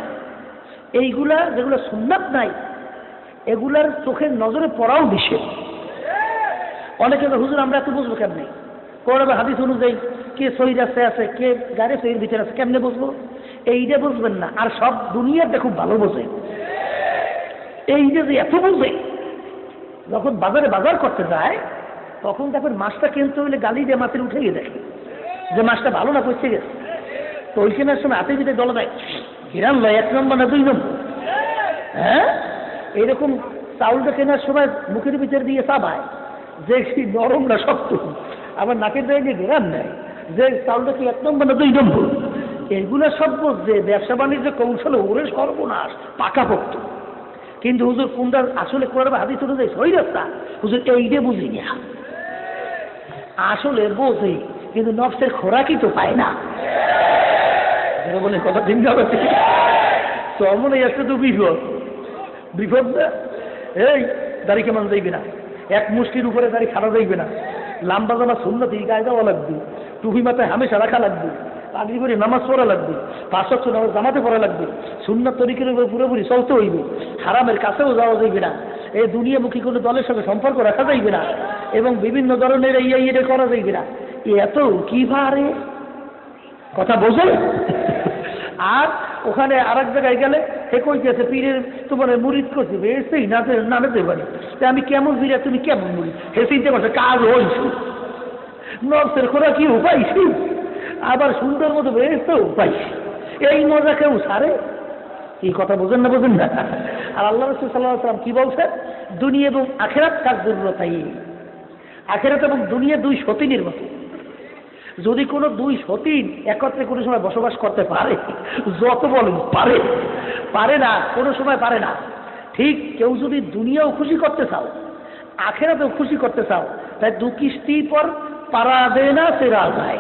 এইগুলা যেগুলো সুন্নাত নাই, এগুলার চোখের নজরে পড়াও নিষেধ। অনেকে হুজুর আমরা এত বুঝবো কেমনে? কোরআন হাদিস অনুযায়ী কে সহি রাস্তায় আছে, কে গাড়ি সহির ভিতরে আছে, কেমনে বুঝবো? এইটা বুঝবেন না, আর সব দুনিয়াটা খুব ভালো বোঝে। এইটা যে এত বুঝে, যখন বাজারে বাজার করতে যায় তখন তারপর মাছটা কিনতে হইলে গালি দিয়ে মাছের উঠে দেখে যে মাছটা ভালো না করছে গেছে, তো ওই কেনার সময় হাতের ভিতরে দলা দেয়, হিরান লয় 1 নম্বর না 2 নম্বর। হ্যাঁ, এইরকম চাউলটা কেনার সময় মুখের ভিতরে দিয়ে চাবায় যে নরম না শক্ত, আবার নাকের দিয়ে ঘেরান নেয় যে চাউলটা কি 1 নম্বর না 2 নম্বর। এগুলা সব বুঝছে, ব্যবসা বাণিজ্য কৌশলে ওরে সর্বনাশ পাকাপোক্ত। কিন্তু হুজুর কোনটা আসলে কোরআন হাদিস অনুযায়ী সহি রাস্তা, হুজুর এইটা বুঝি না। আসলে বোঝে কিন্তু নফসের খোরাকই তো পায় না। বলে কথা ঠিক যাবে তো মনে একটা তো বিপদ না। এই দাড়ি কেমন যাইবে না, এক মুষ্টির উপরে দাড়ি খাড়া যাইবে না, লাম্বা জামা সুন্নতি গায়ে দেওয়া লাগবে, টুপি মাথায় হামেশা রাখা লাগবে, পাগড়ি করে নামাজ পড়া লাগবে, 5 ওয়াক্ত নামাজ জামাতে পড়া লাগবে, সুন্নাত তরিকের উপরে পুরোপুরি চলতে হইবে, হারামের কাছেও যাওয়া যাইবে না, এই দুনিয়ামুখী কোনো দলের সঙ্গে সম্পর্ক রাখা যাইবে না, এবং বিভিন্ন ধরনের ইয়ে করা যাইবে না। এত কি ভারে কথা বোঝে। আর ওখানে আর এক জায়গায় গেলে সে কইতেছে পীরের তোমার মুরিদ করছে, এসেই না নাতে পারি, আমি কেমন পীরা তুমি কেমন মুরিদ, হে চিন্তা করছে কাজ হয়েছে নফসের খোরা কি উপাইছি, আবার সুন্দর মতো বেরেছেও পাইছি। এই মজা কেউ সারে? এই কথা বোঝেন না, বোঝেন না। আর আল্লাহ রাসূল সাল্লাল্লাহু আলাইহি ওয়াসাল্লাম কি বলছে? দুনিয়া এবং আখিরাত কাজ দুর্লতাই, আখিরাত এবং দুনিয়া 2 সতীনের মতো। যদি কোনো 2 সতীন একত্রে কোনো সময় বসবাস করতে পারে, যত বলেন পারে না, কোনো সময় পারে না। ঠিক কেউ যদি দুনিয়াও খুশি করতে চাও, আখিরাতেও খুশি করতে চাও, তাই 2 কিস্তি পর পারা দেয় না সেরা যায়।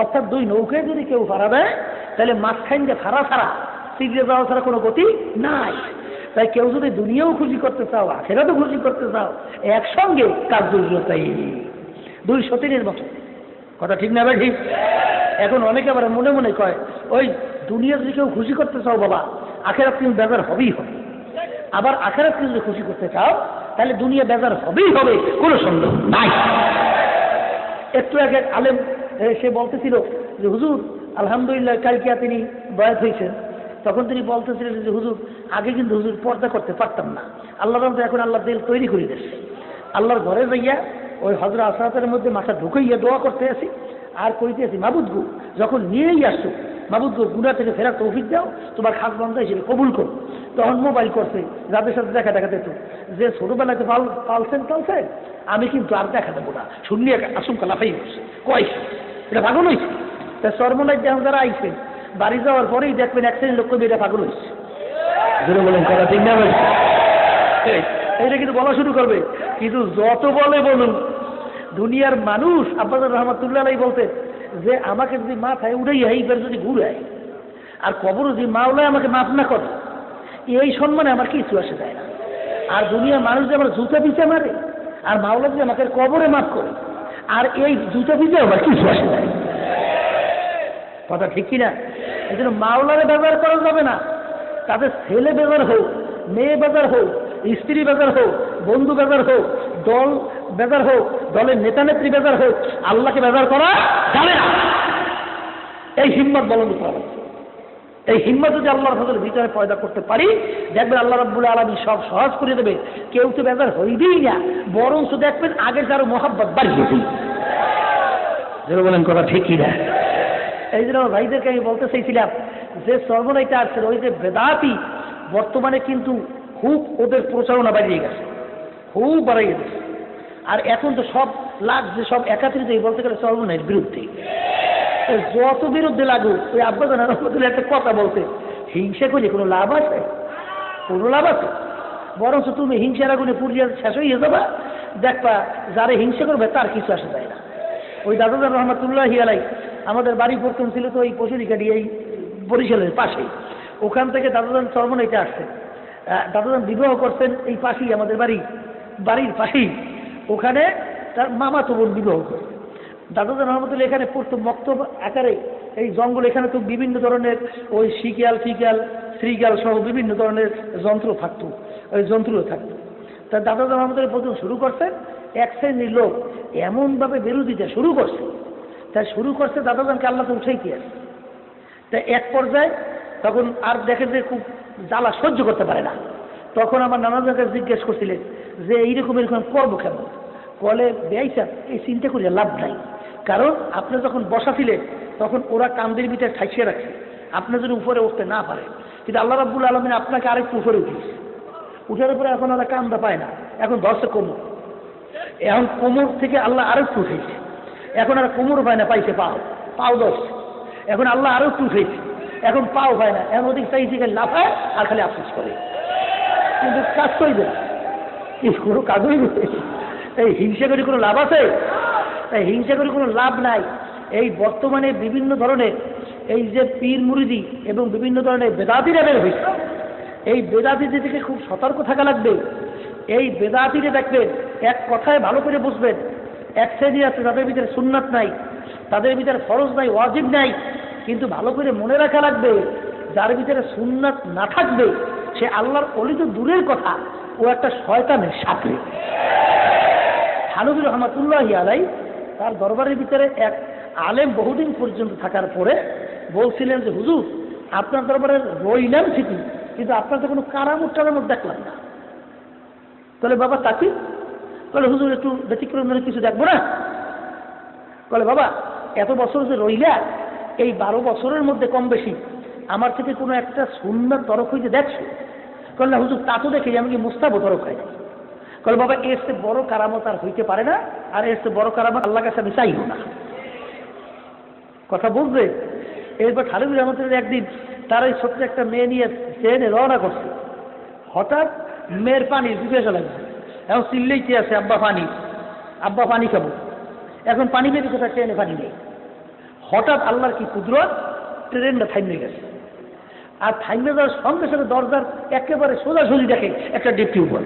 অর্থাৎ 2 নৌকায় যদি কেউ পারা দেয় তাহলে মাঝখান দিয়ে ফাড়া ছাড়া, চিগড়ে যাওয়া ছাড়া কোনো গতি নাই। তাই কেউ যদি দুনিয়াও খুশি করতে চাও, আখিরাতেও খুশি করতে চাও, একসঙ্গে কাজ দুর্লতাই 2 সতীনের মতো। কথা ঠিক না ভাই? ঠিক। এখন অনেকে আবার মনে মনে কয় ওই দুনিয়া যদি কেউ খুশি করতে চাও বাবা, আখিরাত কিন্তু বেজার হবেই হবে। আবার আখিরাতকে যদি খুশি করতে চাও তাহলে দুনিয়া বেজার হবেই হবে, কোনো সন্দেহ নাই। একটু আগে আলেম সে বলতেছিল যে হুজুর আলহামদুলিল্লাহ কালকে তিনি বয়াত হয়েছেন, তখন তিনি বলতেছিলেন যে হুজুর আগে কিন্তু হুজুর পর্দা করতে পারতাম না, আল্লাহ রহমতে এখন আল্লাহ দিল তৈরি করে দিচ্ছে, আল্লাহর ঘরে যাইয়া ওই হজরত আসরাতের মধ্যে মাথা ঢুকাইয়া দোয়া করতে আসি আর কইতে আসি মাবুদ গো যখন নিয়েই আসছো মাবুদ গো গুনাহ থেকে ফেরার তৌফিক দাও, তোমার খাস বান্দা হিসেবে কবুল করো। তখন মোবাইল করছে যাদের সাথে দেখা দেখাতে যে ছোটবেলাতে পালছেন আমি কিন্তু আর দেখা দেবো না, শুনলি আশঙ্কা লাফাই উঠছে কয়েছে এটা পাগল হয়েছে। তা সর্বনাশ যেমন যারা আইছে বাড়ি যাওয়ার পরেই দেখবেন এক শ্রেণীর লোক এটা পাগল হয়েছে, বলেন কথা ঠিক না ভাই? এইটা কিন্তু বলা শুরু করবে, কিন্তু যত বলে বলুন দুনিয়ার মানুষ আব্বাস রহমাতুল্লাহ আলাইহি বলতে যে আমাকে যদি মাথায় উড়াই এইবার যদি ঘুরায় আর কবরও যদি মাওলায় আমাকে মাফ না করে এই সম্মানে আমার কিছু আসে যায় না। আর দুনিয়ার মানুষ যে আমার জুতা পিছে মারে আর মাওলা যদি আমাকে কবরে মাফ করে আর এই জুতা পিছে আমার কিছু আসে যায়, কথা ঠিক কিনা? এই জন্য মাওলারে ব্যবহার করা যাবে না, তাদের ছেলে বেজার হোক, মেয়ে বেজার হোক, স্ত্রী বেজার হোক, বন্ধু বেজার হোক, দল বেজার হোক, দলের নেতা নেত্রী বেজার হোক, আল্লাহকে ব্যবহার করা যাবে না। এই হিম্মত বলন্দ করা, এই হিম্মত যদি আল্লাহর ফজলের ভিতরে পয়দা করতে পারি দেখবেন আল্লাহ রাব্বুল আলামিন সব সহজ করে দেবে। কেউ তো বেজার হইবেই না, বরঞ্চ দেখবেন আগের কারো মহাব্বত বাড়িয়ে দিই। যেন বলেন কথা ঠিক কিনা? এই জন্য ভাইদেরকে আমি বলতে চাইছিলাম যে সর্বনাইটা আছে ওই যে বেদাতি বর্তমানে কিন্তু খুব ওদের প্রচারণা বাড়িয়ে গেছে, খুব বাড়িয়ে গেছে। আর এখন তো সব লাগছে সব একাত্রিত বলতে গেলে সর্বনাইয়ের বিরুদ্ধে, যত বিরুদ্ধে লাগুক ওই আব্বাস রহমতুল্লাহ একটা কথা বলতে হিংসা করলে কোনো লাভ আছে? কোনো লাভ আছে? বরঞ্চ তুমি হিংসার আগুনে পুড়িয়ে শেষ হয়ে যাবা, দেখবা যারা হিংসা করবে তার কিছু আসে যায় না। ওই দাদাজান রহমতুল্লাহ আলাই আমাদের বাড়ি প্রথম ছিল তো এই পশুরিকাটি এই বরিশালের পাশেই, ওখান থেকে দাদাজান সর্বনাইতে আসছে। দাদাজান বিবাহ করছেন এই পাশেই আমাদের বাড়ির পাশেই, ওখানে তার মামা তো বোন বিবাহ করছে। দাদাজান রহমতুল্লাহ এখানে পড়তো মক্তব আকারে, এই জঙ্গল এখানে তো বিভিন্ন ধরনের ওই শিকাল শ্রীকাল সহ বিভিন্ন ধরনের যন্ত্র থাকতো, ওই যন্ত্রও থাকতো। তা দাদাজান রহমতুল্লাহ প্রথম শুরু করছেন, এক শ্রেণীর লোক এমনভাবে বিরোধিতা শুরু করছে, তাই শুরু করছে দাদাজানকে আল্লাহ তো উঠাইতে আসে। তাই এক পর্যায়ে তখন আর দেখে যে খুব জ্বালা সহ্য করতে পারে না, তখন আমার নানাজানকে জিজ্ঞেস করছিলেন যে এইরকম করবো কেন? বলে বেআই সাহেব এই চিন্তা করিয়া লাভ নাই, কারণ আপনি যখন বসা ছিলেন তখন ওরা কান্দের ভিতরে ঠাইসিয়ে রাখছে, আপনি যদি উপরে উঠতে না পারে, কিন্তু আল্লাহ রাব্বুল আলামিন আপনাকে আরেকটু উপরে উঠিয়েছে, উঠার পরে এখন ওরা কান্দা পায় না, এখন ধরছে কোমর, এখন কোমর থেকে আল্লাহ আরেকটু উঠেছে, এখন আর কোমর পায় না, পাইছে পাও ধরছে, এখন আল্লাহ আরো একটু উঠেছে, এখন পাও পায় না, এখন ওদিক চাইছে খালি লাফায় আর খালি আফসোস করে, কিন্তু কাজ করবে না, কোনো কাজ হইবে? এই হিংসা করে কোনো লাভ আছে? এই হিংসা করে কোনো লাভ নাই। এই বর্তমানে বিভিন্ন ধরনের এই যে পীর মুরিদি এবং বিভিন্ন ধরনের বেদাতিরা বের হয়েছে, এই বেদাতিদের থেকে খুব সতর্ক থাকা লাগবে। এই বেদাতিরে দেখবেন এক কথায় ভালো করে বুঝবেন, এক শ্রেণী আছে তাদের ভিতরে সুন্নাত নাই, তাদের ভিতরে ফরজ নাই, ওয়াজিব নাই, কিন্তু ভালো করে মনে রাখা লাগবে যার ভিতরে সুন্নাত না থাকবে সে আল্লাহর ওলি তো দূরের কথা, ও একটা শয়তানের সাথে। থানভী রহমাতুল্লাহি আলাই তার দরবারের ভিতরে এক আলেম বহুদিন পর্যন্ত থাকার পরে বলছিলেন যে হুজুর আপনার দরবারে রইলাম ঠিকই, কিন্তু আপনার তো কোনো কারামত টারামত দেখলাম না। তাহলে বাবা তাকি বলে হুজুর একটু ব্যতিক্রম কিছু দেখবো না? বলে বাবা এত বছর যে রইলা, এই 12 বছরের মধ্যে কম বেশি আমার থেকে কোনো একটা সুন্নাত তরক হইতে দেখছো? বলে না হুজুর তা তো দেখি, আমি কি মুস্তাবো তরক হয় না। বলে বাবা এর চেয়ে বড় কারামত আর হইতে পারে না, আর এর চেয়ে বড় কারামত আল্লাহ কাছে আমি চাইব না। কথা বুঝবে? এরপর থানভী রহমতুল্লাহ একদিন তার ওই ছোট্ট একটা মেয়ে নিয়ে ট্রেনে রওনা করছে, হঠাৎ মেয়ের পানি পিপাসা লাগছে, এখন চিল্লেইতে আছে আব্বা পানি খাবো, এখন পানি পেতে কোথায়, ট্রেনে পানি নেই। হঠাৎ আল্লাহর কি কুদরত, ট্রেনটা থাইমে গেছে, আর থাইমে যাওয়ার সঙ্গে সঙ্গে দরজার একেবারে সোজাসুজি দেখে একটা ডেপটি উপর।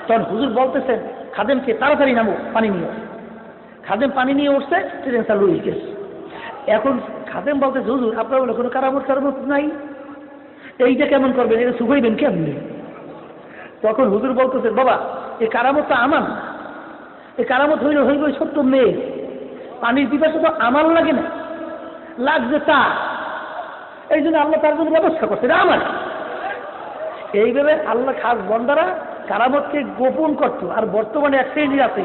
তখন হুজুর বলতেছেন খাদেমকে তাড়াতাড়ি নামো, পানি নিয়ে আসে। খাদেম পানি নিয়ে উঠছে, ট্রেন চালু হয়ে গেছে। এখন খাদেম বলতেছে হুজুর আপনার বলে কোনো কারামত নাই, এইটা কেমন করবেন, এটা শুকাইবেন কেমনি? তখন হুজুর বলতেছে বাবা এই কারামতটা আমার না, এই কারামত হইব ছোট্ট মেয়ে, পানির পিপাসা তো আমার লাগে না, লাগছে তা, এই জন্য আল্লাহ তার জন্য ব্যবস্থা করছে, এটা আমার। এইভাবে আল্লাহ খাস বন্দারা কারামতকে গোপন করতো। আর বর্তমানে এক শ্রেণী আছে,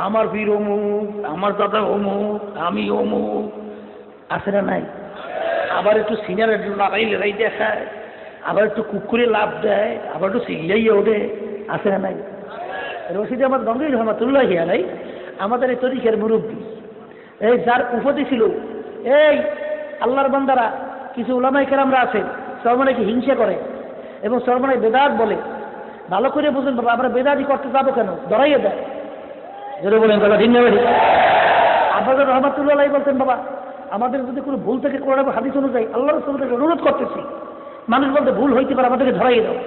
আমার বীর অমুক, আমার দাদা অমুক, আমি অমুক, আছে না নাই? আবার একটু সিনিয়র একটু লড়াই লড়াই দেখায়, আবার একটু কুকুরে লাভ দেয়, আবার একটু সিলিয়াইয়ে ওঠে, আছে না নাই? রশিদ আহমদ গঙ্গী রহমাতুল্লাহ আলাই আমাদের এই তরিকের মুরব্বী, এই যার উপাধি ছিল, এই আল্লাহর বান্দারা কিছু উলামায়ে কেরামরা আছে সর্বনাকে হিংসা করে এবং সর্বনাই বেদাত বলে। ভালো করে বুঝুন বাবা, আমরা বেদাতি করতে যাবো কেন? ধরাইয়ে দেয়। যদি বলেন কথা ঠিক না? আব্বাজার রহমাতুল্লাহ আলাই বলতেন, বাবা আমাদের যদি কোনো ভুল থেকে কোরআন এবং হাদিস অনুযায়ী আল্লাহ রাসূলকে অনুরোধ করতেছি, মানুষ বলতে ভুল হইতে পারে, আমাদেরকে ধরাইয়ে দাও।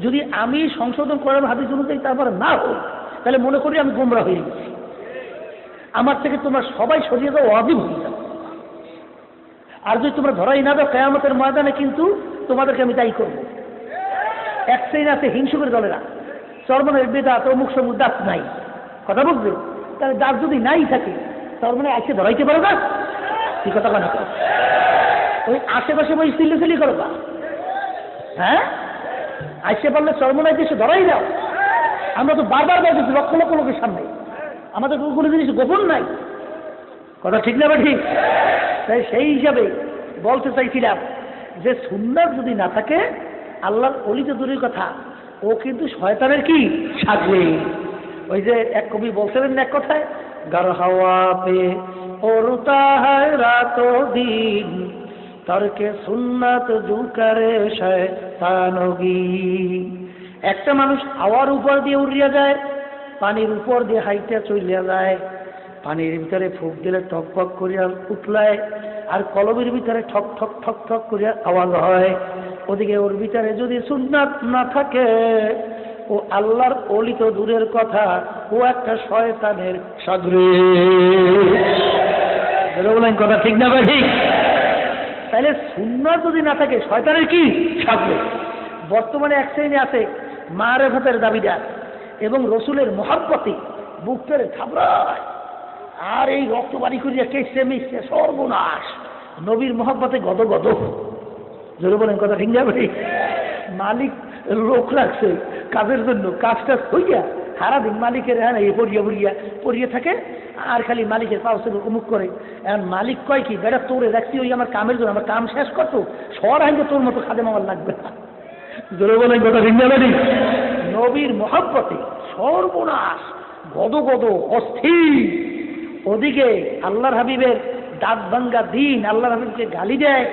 যদি আমি সংশোধন কোরআন হাদিস অনুযায়ী তারপরে না হই, তাহলে মনে করি আমি গোমরা হয়ে গেছি, আমার থেকে তোমরা সবাই সরিয়ে দাও, ওয়াজিব হয়ে যাও। আর যদি তোমরা ধরাই না দাও, কিয়ামতের ময়দানে কিন্তু তোমাদেরকে আমি দায়ী করবো। এক শ্রেণী আছে হিংসুকের দলেরা, সর্বনের বেদাত অমুক সমুক দাঁত নাই, কথা বুঝবে? তাহলে দাঁত যদি নাই থাকে তার মানে আজকে ধরাইতে পারো না, কি কথা কেন? ওই আশেপাশে ওই সিল্লি করো না, হ্যাঁ আসতে পারলে সর্বনায় দেশে ধরাই দাও। আমরা তো বারবার বলতেছি লক্ষ লক্ষ লোকের সামনে, আমাদের কোনো জিনিস গোপন নাই, কথা ঠিক না? ঠিক। তাই সেই হিসাবে বলতে চাইছিলাম যে সুন্নাত যদি না থাকে, আল্লাহর অলি তো দূরের কথা, ও কিন্তু শয়তানের কি সাজে। ওই যে এক কবি বলছিলেন এক কথায়, গার হাওয়া পে ওরতা হয় রাত দিন, তরকে সুন্নাত জু করে শয়তানগি। একটা মানুষ হাওয়ার উপর দিয়ে উড়িয়া যায়, পানির উপর দিয়ে হাইটা চলিয়া যায়, পানির ভিতরে ফুক দিলে টক টক করিয়া উঠলায়, আর কলমের ভিতরে ঠক ঠক ঠক ঠক করিয়া আওয়াজ হয়। ওদিকে ওর ভিতরে যদি সুন্নাত না থাকে, ও আল্লাহর অলি তো দূরের কথা, ও একটা শয়তানের সাগরে। বলেন কথা ঠিক না ভাই? ঠিক। তাহলে সুন্নাত যদি না থাকে, শয়তানের কি সাগরে। বর্তমানে এক শ্রেণী আছে মারেফাতের দাবিদার এবং রসুলের মহব্বতে বুক পেরে ঘাবড়ায়, আর এই রক্ত বাড়ি করিয়া কেসে মিশছে, সর্বনাশ। নবীর মহব্বতে গদ গদ। জোরে বলেন কথা ঠিক না ভাই? মালিক লোক রাখছে কাজের জন্য, কাজটা হইয়া সারাদিন মালিকের হ্যাঁ এ পড়িয়া থাকে, আর খালি মালিকের পাশে মুখ করে। এখন মালিক কয় কি, বেটা তোরে রাখছি ওই আমার কামের জন্য, আমার কাম শেষ করতো, সর আইনকে তোর মতো খাদে আমার লাগবে না। জোরে বলেন কথা ঠিক না ভাই? নবীর মহব্বতে সর্বনাশ, গদ গদ, অস্থির। ওদিকে আল্লাহর হাবিবের দাঁত ভাঙ্গা দিন, আল্লাহর হাবিবকে গালি দেয়।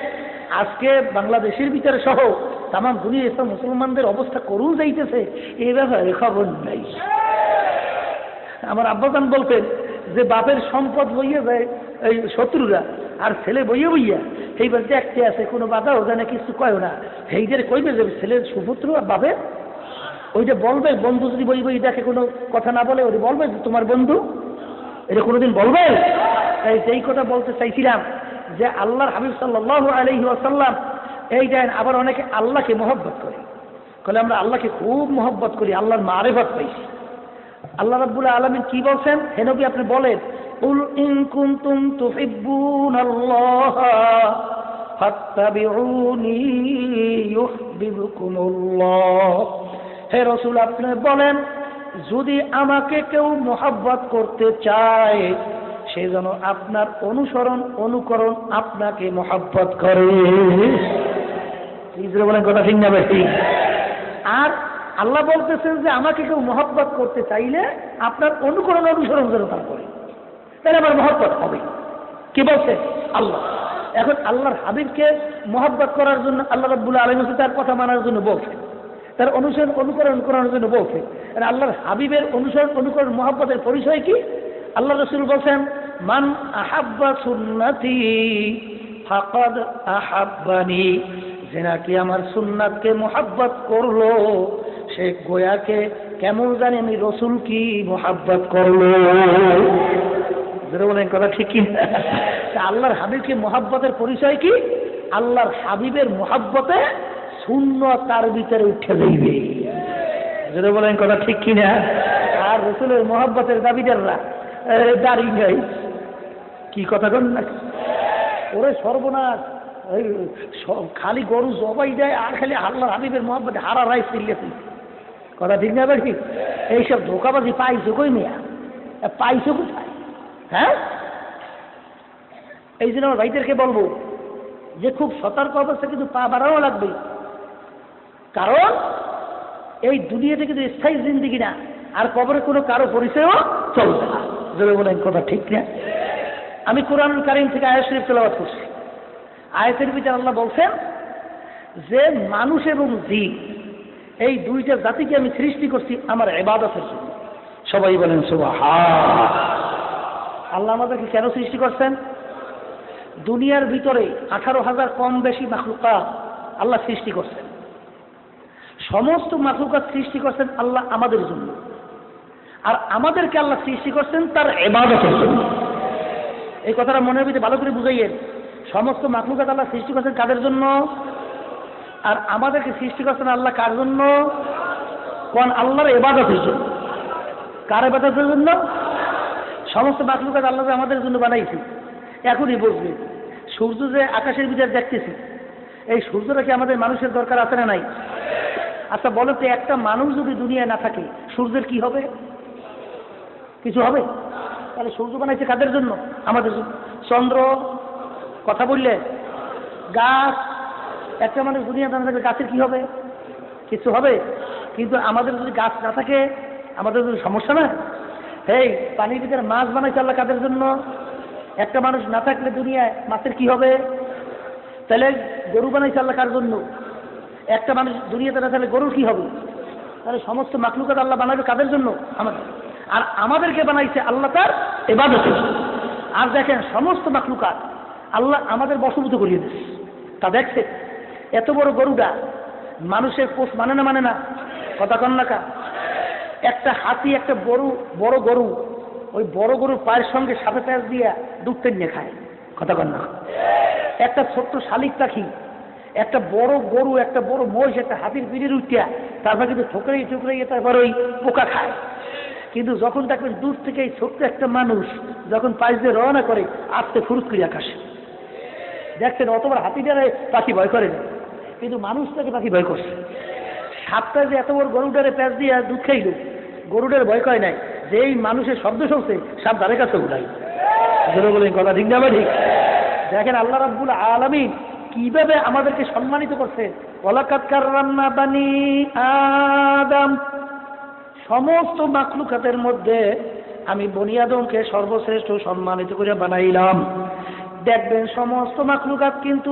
আজকে বাংলাদেশের ভিতরে সহ তাম দুনিয়ার সব মুসলমানদের অবস্থা করুন যাইতেছে, এই ব্যাপারে খবর নাই। আমার আব্বাজান বলতেন যে বাপের সম্পদ বইয়ে যায় এই শত্রুরা, আর ছেলে বইয়ে বইয়া এইবার দেখতে আছে, কোনো বাধাও জানে, কিছু কয় না। সেইদের কইবে যে ছেলের সুপুত্র আর বাপের, ওইটা বলবে। বন্ধু যদি বই বই দেখে কোনো কথা না বলে, ওই বলবে তোমার বন্ধু, এটা কোনোদিন বলবে? তাই যেই কথা বলতে চাইছিলাম যে আল্লাহর হাবিব সাল্লাল্লাহু আলাইহি ওয়াসাল্লাম এই দেন। আবার অনেকে আল্লাহকে মহব্বত করে, বলে আমরা আল্লাহকে খুব মহব্বত করি, আল্লাহর মারিফত পাইছি। আল্লাহ রাব্বুল আলামিন কি বলছেন? হে নবী আপনি বলেন, কুল ইন কুনতুম তুহিব্বুনাল্লাহ ফাত্তাবিউনি ইউহিব্বুকুমুল্লাহ। হে রাসূল আপনি বলেন, যদি আমাকে কেউ মহব্বত করতে চায়, সে যেন আপনার অনুসরণ অনুকরণ আপনাকে মহব্বত করে। বলেন কথা ঠিক না ভাই? আর আল্লাহ বলতেছেন যে আমাকে কেউ মহব্বত করতে চাইলে আপনার অনুকরণ অনুসরণ যেন তার করে, তাহলে আমার মহব্বত হবে। কি বলছে আল্লাহ? এখন আল্লাহর হাবিবকে মহব্বত করার জন্য আল্লাহ রাব্বুল আলামিন তার কথা মানার জন্য বলছে, তার অনুসরণ অনুকরণ করার জন্য বলছে। আর আল্লাহর হাবিবের অনুসরণ অনুকরণ মহব্বতের পরিচয় কি? আল্লাহ রাসূল বলছেন, মান আহাব্বা সুন্নতি ফাকাদ আহাব্বানি। যে নাকি আমার সুন্নাতকে মহব্বত করলো, সে গোয়াকে কেমন জানি আমি রসুল কি মহব্বত করলো। বলেন কথা ঠিক কি? আল্লাহর হাবিবকে মহব্বতের পরিচয় কি? আল্লাহর হাবিবের মহব্বতে সুন্নাত তার ভিতরে উঠে যাইবে। যদি বলেন কথা ঠিক কিনা? আর রসুলের মহব্বতের দাবিদাররা দাড়ি নাই, কি কথা কন না? ওরে সর্বনাশ, ওই খালি গরু জবাই দেয় আর খালি আল্লাহর হাবিবের মোহাম্মদে হারা রাইস চিল্লেছে। কথা ঠিক না ভাই? এইসব ধোকাবাজি পাইছো কই মেয়া? পাইছো কোথায়? হ্যাঁ, এই জন্য আমার ভাইদেরকে বলবো যে খুব সতর্ক অবস্থা কিন্তু পা বাড়ানো লাগবে। কারণ এই দুনিয়াতে কিন্তু স্থায়ী জিন্দিগি না, আর কবরে কোনো কারো পরিচয়ও চলবে না। যদি বলেন কথা ঠিক না? আমি কোরআন কারীম থেকে আয়াত শরীফ তেলাওয়াত করছি। আয়াতের ভিতরে আল্লাহ বলছেন যে মানুষ এবং জিন এই দুইটা জাতিকে আমি সৃষ্টি করছি আমার ইবাদতের জন্য। সবাই বলেন সুবহান। আল্লাহ আমাদেরকে কেন সৃষ্টি করছেন? দুনিয়ার ভিতরে 18,000 কম বেশি মাখলুকাত আল্লাহ সৃষ্টি করছেন। সমস্ত মাখলুকাত সৃষ্টি করছেন আল্লাহ আমাদের জন্য, আর আমাদেরকে আল্লাহ সৃষ্টি করছেন তার ইবাদতের জন্য। এই কথাটা মনের ভিতরে ভালো করে বুঝাইয়েন। সমস্ত মাখলুকাত আল্লাহ সৃষ্টি করছেন কাদের জন্য? আর আমাদেরকে সৃষ্টি করছেন আল্লাহ কার জন্য? কোন আল্লাহর ইবাদতের জন্য। কার ইবাদতের জন্য? সমস্ত মাখলুকাত আল্লাহ আমাদের জন্য বানাইছে। এখনই বুঝবে, সূর্য যে আকাশের ভিতরে দেখতেছি, এই সূর্যটা কি আমাদের মানুষের দরকার আছে না নাই? আচ্ছা বলো তো, একটা মানুষ যদি দুনিয়ায় না থাকে সূর্যের কি হবে? কিছু হবে? তাহলে সূর্য বানাইছে কাদের জন্য? আমাদের জন্য। চন্দ্র, কথা বললে, গাছ, একটা মানুষ দুনিয়াতে না থাকলে গাছের কি হবে? কিছু হবে? কিন্তু আমাদের যদি গাছ না থাকে আমাদের যদি সমস্যা না। এই পানির ভিতরে মাছ বানাইছে আল্লাহ কাদের জন্য? একটা মানুষ না থাকলে দুনিয়ায় মাছের কি হবে? তাহলে গরু বানাইছে আল্লাহ কার জন্য? একটা মানুষ দুনিয়াতে না থাকলে গরুর কি হবে? তাহলে সমস্ত মাখলুকাত আল্লাহ বানাবে কাদের জন্য? আমাদের। আর আমাদেরকে বানাইছে আল্লাহ তার ইবাদতের জন্য। আর দেখেন সমস্ত মাখলুকাত আল্লাহ আমাদের বশভূত করিয়ে দিচ্ছে। তা দেখছে এত বড় গরুটা মানুষের পোষ মানে না? মানে না? কথা কন না কা? একটা হাতি একটা বড় গরু, ওই বড় গরুর পায়ের সঙ্গে সাথে প্যাঁচ দিয়ে দুধ টেনে খায়। কথা কন না? একটা ছোট্ট শালিক পাখি একটা বড় গরু একটা বড় মহিষ একটা হাতির পিঠের উঠিয়া তারপর কিন্তু ঠোকরাই ঠুকরাইয়ে তারপর ওই পোকা খায়। কিন্তু যখন দেখবেন দূর থেকে এই ছোট্ট একটা মানুষ যখন পাশ দিয়ে রওনা করে আস্তে ফুরুত করে আকাশে, দেখছেন অতবার হাতিটারে পাখি ভয় করে না, কিন্তু মানুষটাকে পাখি ভয় করছে। সাপটা যে এত বড় গরুটারে প্যাঁচ দিয়ে দুধ খাইল, গরুটার ভয় করে নাই, যেই মানুষের শব্দ শুনছে সাপ ধারে কাছে উঠাই। বলেন কথা ঠিক না? ঠিক। দেখেন আল্লাহ রাব্বুল আলামিন কিভাবে আমাদেরকে সম্মানিত করছে। ওয়ালাকাদ কাররামনা বানি আদম, সমস্ত মাখলুকাতের মধ্যে আমি বনি আদমকে সর্বশ্রেষ্ঠ সম্মানিত করে বানাইলাম। দেখবেন সমস্ত মাখলুকাত কিন্তু